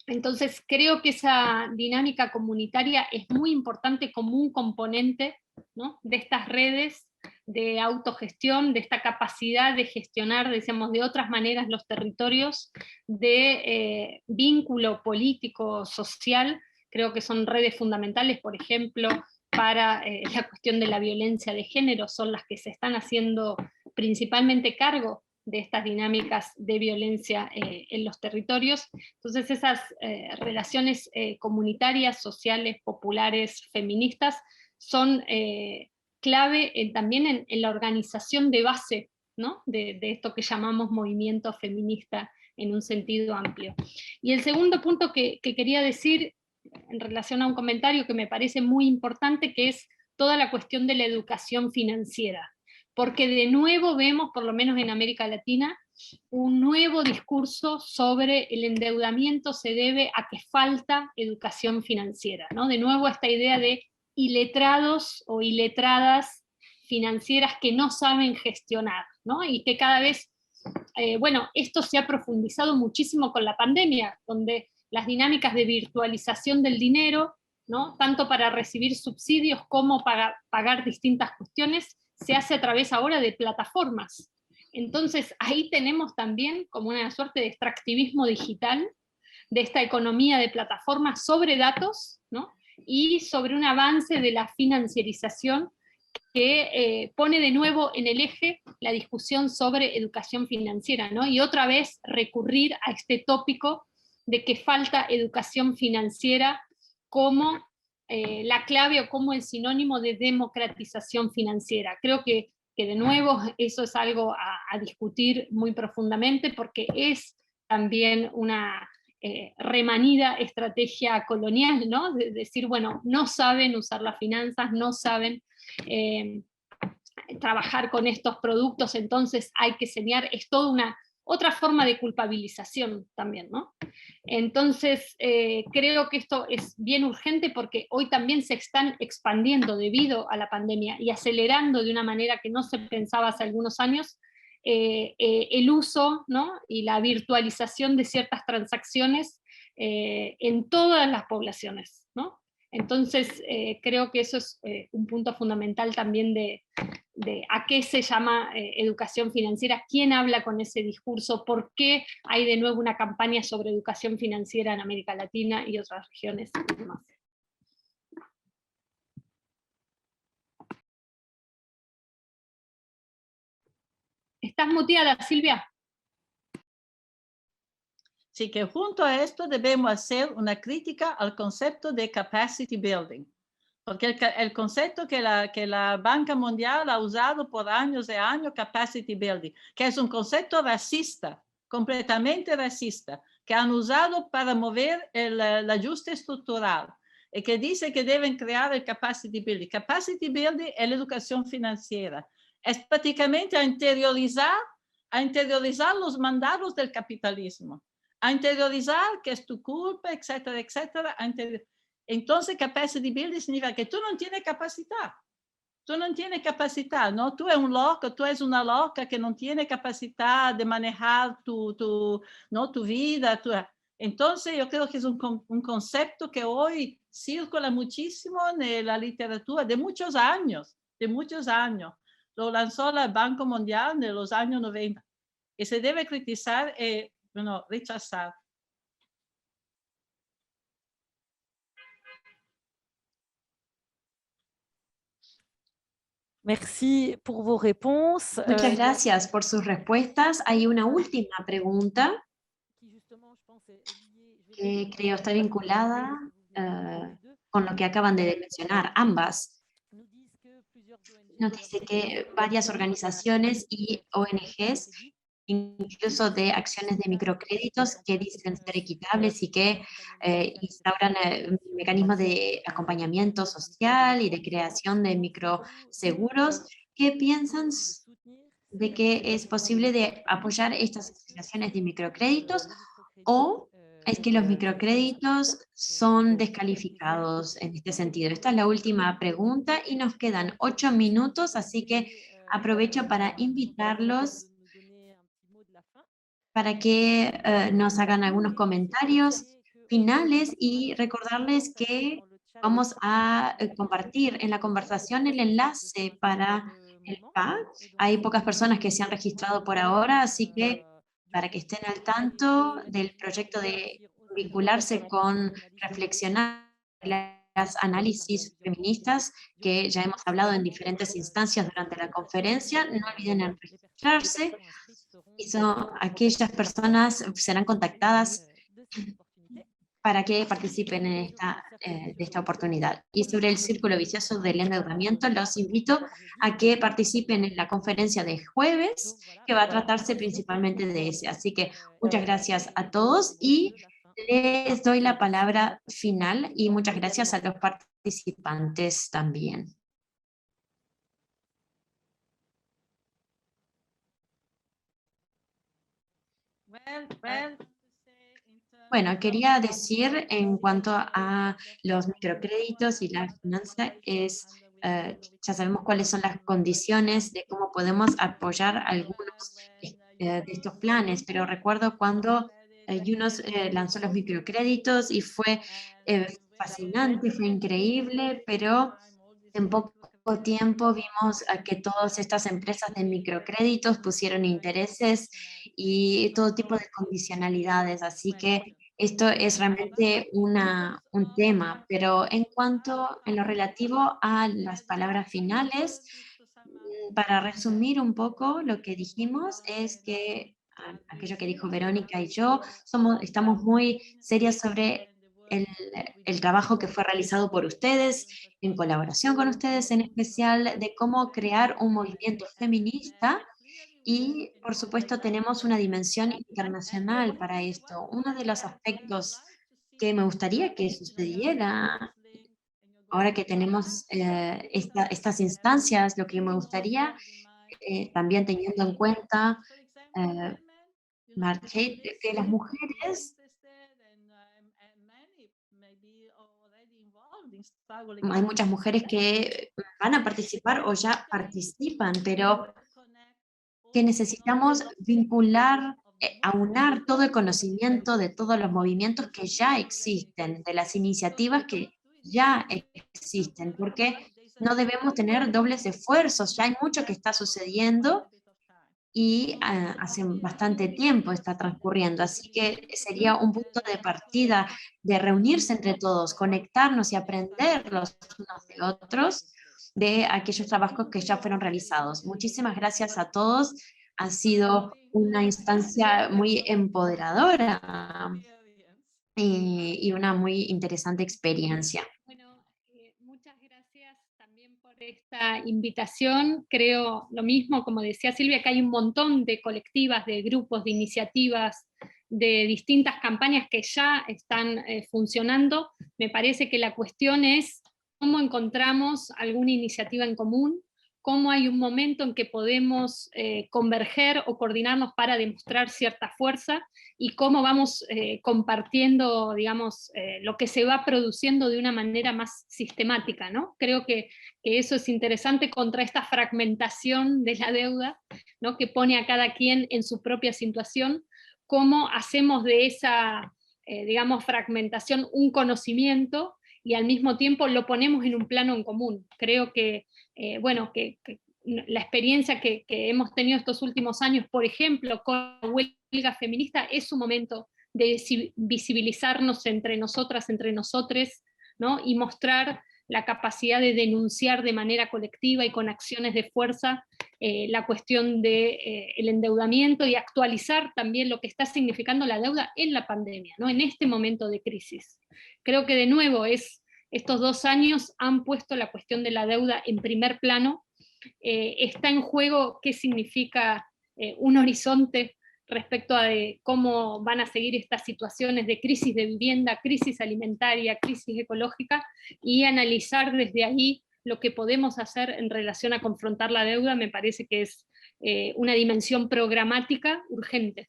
Entonces creo que esa dinámica comunitaria es muy importante como un componente, ¿no? De estas redes de autogestión, de esta capacidad de gestionar, decíamos, de otras maneras los territorios, de vínculo político, social. Creo que son redes fundamentales, por ejemplo, para la cuestión de la violencia de género, son las que se están haciendo principalmente cargo de estas dinámicas de violencia en los territorios. Entonces esas relaciones comunitarias, sociales, populares, feministas, son clave también en la organización de base, ¿no? de esto que llamamos movimiento feminista en un sentido amplio. Y el segundo punto que quería decir, en relación a un comentario que me parece muy importante, que es toda la cuestión de la educación financiera. Porque de nuevo vemos, por lo menos en América Latina, un nuevo discurso sobre el endeudamiento se debe a que falta educación financiera, ¿no? De nuevo esta idea de iletrados o iletradas financieras que no saben gestionar, ¿no? Y que cada vez, bueno, esto se ha profundizado muchísimo con la pandemia, donde las dinámicas de virtualización del dinero, ¿no? Tanto para recibir subsidios como para pagar distintas cuestiones, se hace a través ahora de plataformas. Entonces ahí tenemos también como una suerte de extractivismo digital, de esta economía de plataformas sobre datos, ¿no? Y sobre un avance de la financiarización que pone de nuevo en el eje la discusión sobre educación financiera, ¿no? Y otra vez recurrir a este tópico de que falta educación financiera como la clave o como el sinónimo de democratización financiera. Creo que de nuevo eso es algo a discutir muy profundamente, porque es también una remanida estrategia colonial, ¿no? De decir, bueno, no saben usar las finanzas, no saben trabajar con estos productos, entonces hay que enseñar, es toda una otra forma de culpabilización también, ¿no? Entonces, creo que esto es bien urgente porque hoy también se están expandiendo debido a la pandemia y acelerando de una manera que no se pensaba hace algunos años el uso, ¿no? Y la virtualización de ciertas transacciones en todas las poblaciones, ¿no? Entonces, creo que eso es un punto fundamental también de a qué se llama educación financiera, quién habla con ese discurso, por qué hay de nuevo una campaña sobre educación financiera en América Latina y otras regiones y demás. ¿Estás muteada, Silvia? Sí, que junto a esto debemos hacer una crítica al concepto de capacity building. Porque el concepto que la Banca Mundial ha usado por años y años, capacity building, que es un concepto racista, completamente racista, que han usado para mover el ajuste estructural, y que dice que deben crear el capacity building. Capacity building es la educación financiera. Es prácticamente a interiorizar los mandatos del capitalismo, a interiorizar que es tu culpa, etcétera, etcétera, entonces, capacity building significa que tú no tienes capacidad. Tú no tienes capacidad, ¿no? Tú eres un loco, tú eres una loca que no tiene capacidad de manejar ¿no? tu vida. Entonces, yo creo que es un concepto que hoy circula muchísimo en la literatura de muchos años. Lo lanzó el Banco Mundial en los años 90. Y se debe criticar y bueno, rechazar. Merci pour vos réponses. Muchas gracias por sus respuestas. Hay una última pregunta que creo está vinculada con lo que acaban de mencionar ambas. nos dice que varias organizaciones y ONGs, incluso de acciones de microcréditos que dicen ser equitables y que instauran mecanismos de acompañamiento social y de creación de microseguros, ¿qué piensan de que es posible de apoyar estas asociaciones de microcréditos, o es que los microcréditos son descalificados en este sentido? Esta es la última pregunta y nos quedan 8 minutos, así que aprovecho para invitarlos para que nos hagan algunos comentarios finales y recordarles que vamos a compartir en la conversación el enlace para el PA. Hay pocas personas que se han registrado por ahora, así que para que estén al tanto del proyecto de vincularse con reflexionar las análisis feministas que ya hemos hablado en diferentes instancias durante la conferencia, no olviden en registrarse. Y aquellas personas serán contactadas para que participen en de esta oportunidad. Y sobre el círculo vicioso del endeudamiento, los invito a que participen en la conferencia de jueves, que va a tratarse principalmente de ese. Así que muchas gracias a todos y les doy la palabra final y muchas gracias a los participantes también. Bueno, quería decir en cuanto a los microcréditos y la finanza, ya sabemos cuáles son las condiciones de cómo podemos apoyar algunos de estos planes, pero recuerdo cuando Yunus lanzó los microcréditos y fue fascinante, fue increíble, pero en poco tiempo vimos que todas estas empresas de microcréditos pusieron intereses y todo tipo de condicionalidades, así que esto es realmente un tema, pero en lo relativo a las palabras finales, para resumir un poco lo que dijimos es que aquello que dijo Verónica y yo, estamos muy serias sobre el trabajo que fue realizado por ustedes, en colaboración con ustedes en especial, de cómo crear un movimiento feminista. Y, por supuesto, tenemos una dimensión internacional para esto. Uno de los aspectos que me gustaría que sucediera, ahora que tenemos estas instancias, lo que me gustaría, también teniendo en cuenta, Marchet, que las mujeres, hay muchas mujeres que van a participar o ya participan, pero que necesitamos vincular, aunar todo el conocimiento de todos los movimientos que ya existen, de las iniciativas que ya existen, porque no debemos tener dobles esfuerzos, ya hay mucho que está sucediendo y hace bastante tiempo está transcurriendo, así que sería un punto de partida de reunirse entre todos, conectarnos y aprender los unos de otros de aquellos trabajos que ya fueron realizados. Muchísimas gracias a todos, ha sido una instancia muy empoderadora y una muy interesante experiencia. Bueno, muchas gracias también por esta invitación. Creo lo mismo, como decía Silvia, que hay un montón de colectivas, de grupos, de iniciativas, de distintas campañas que ya están funcionando. Me parece que la cuestión es cómo encontramos alguna iniciativa en común, cómo hay un momento en que podemos converger o coordinarnos para demostrar cierta fuerza y cómo vamos compartiendo, digamos, lo que se va produciendo de una manera más sistemática, ¿no? Creo que eso es interesante contra esta fragmentación de la deuda, ¿no? Que pone a cada quien en su propia situación, cómo hacemos de esa, digamos, fragmentación un conocimiento y al mismo tiempo lo ponemos en un plano en común. Creo que bueno, que la experiencia que hemos tenido estos últimos años, por ejemplo, con la huelga feminista, es un momento de visibilizarnos entre nosotras, entre nosotres, ¿no? Y mostrar la capacidad de denunciar de manera colectiva y con acciones de fuerza la cuestión del endeudamiento y actualizar también lo que está significando la deuda en la pandemia, ¿no? En este momento de crisis. Creo que de nuevo estos 2 años han puesto la cuestión de la deuda en primer plano está en juego qué significa un horizonte respecto a cómo van a seguir estas situaciones de crisis de vivienda, crisis alimentaria, crisis ecológica, y analizar desde ahí lo que podemos hacer en relación a confrontar la deuda. Me parece que es una dimensión programática urgente.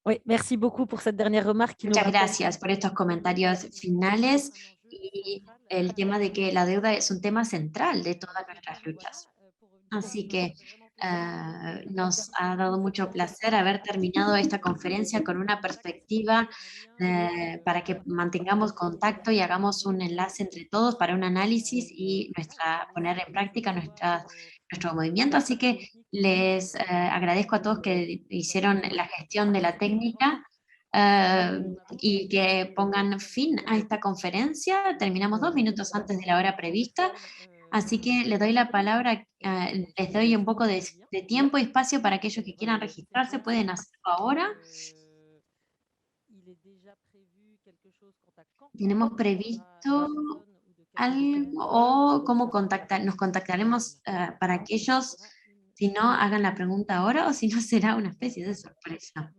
Oui, merci beaucoup pour cette dernière remarque qui nous Muchas rappelle gracias por estos comentarios finales y el tema de que la deuda es un tema central de todas nuestras luchas. Así que nos ha dado mucho placer haber terminado esta conferencia con una perspectiva para que mantengamos contacto y hagamos un enlace entre todos para un análisis y poner en práctica nuestro movimiento. Así que les agradezco a todos que hicieron la gestión de la técnica y que pongan fin a esta conferencia. Terminamos 2 minutos antes de la hora prevista. Así que les doy la palabra, les doy un poco de tiempo y espacio para aquellos que quieran registrarse, pueden hacerlo ahora. ¿Tenemos previsto algo o cómo nos contactaremos para aquellos, si no, hagan la pregunta ahora o si no, será una especie de sorpresa?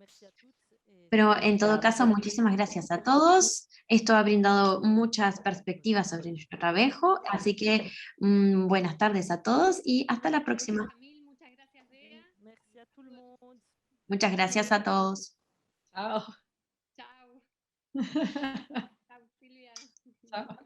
Pero en todo caso, muchísimas gracias a todos. Esto ha brindado muchas perspectivas sobre nuestro trabajo, así que buenas tardes a todos y hasta la próxima. merci à tout le monde. Muchas gracias a todos. Chao. Chao. Chao. Chao, Silvia. Chao.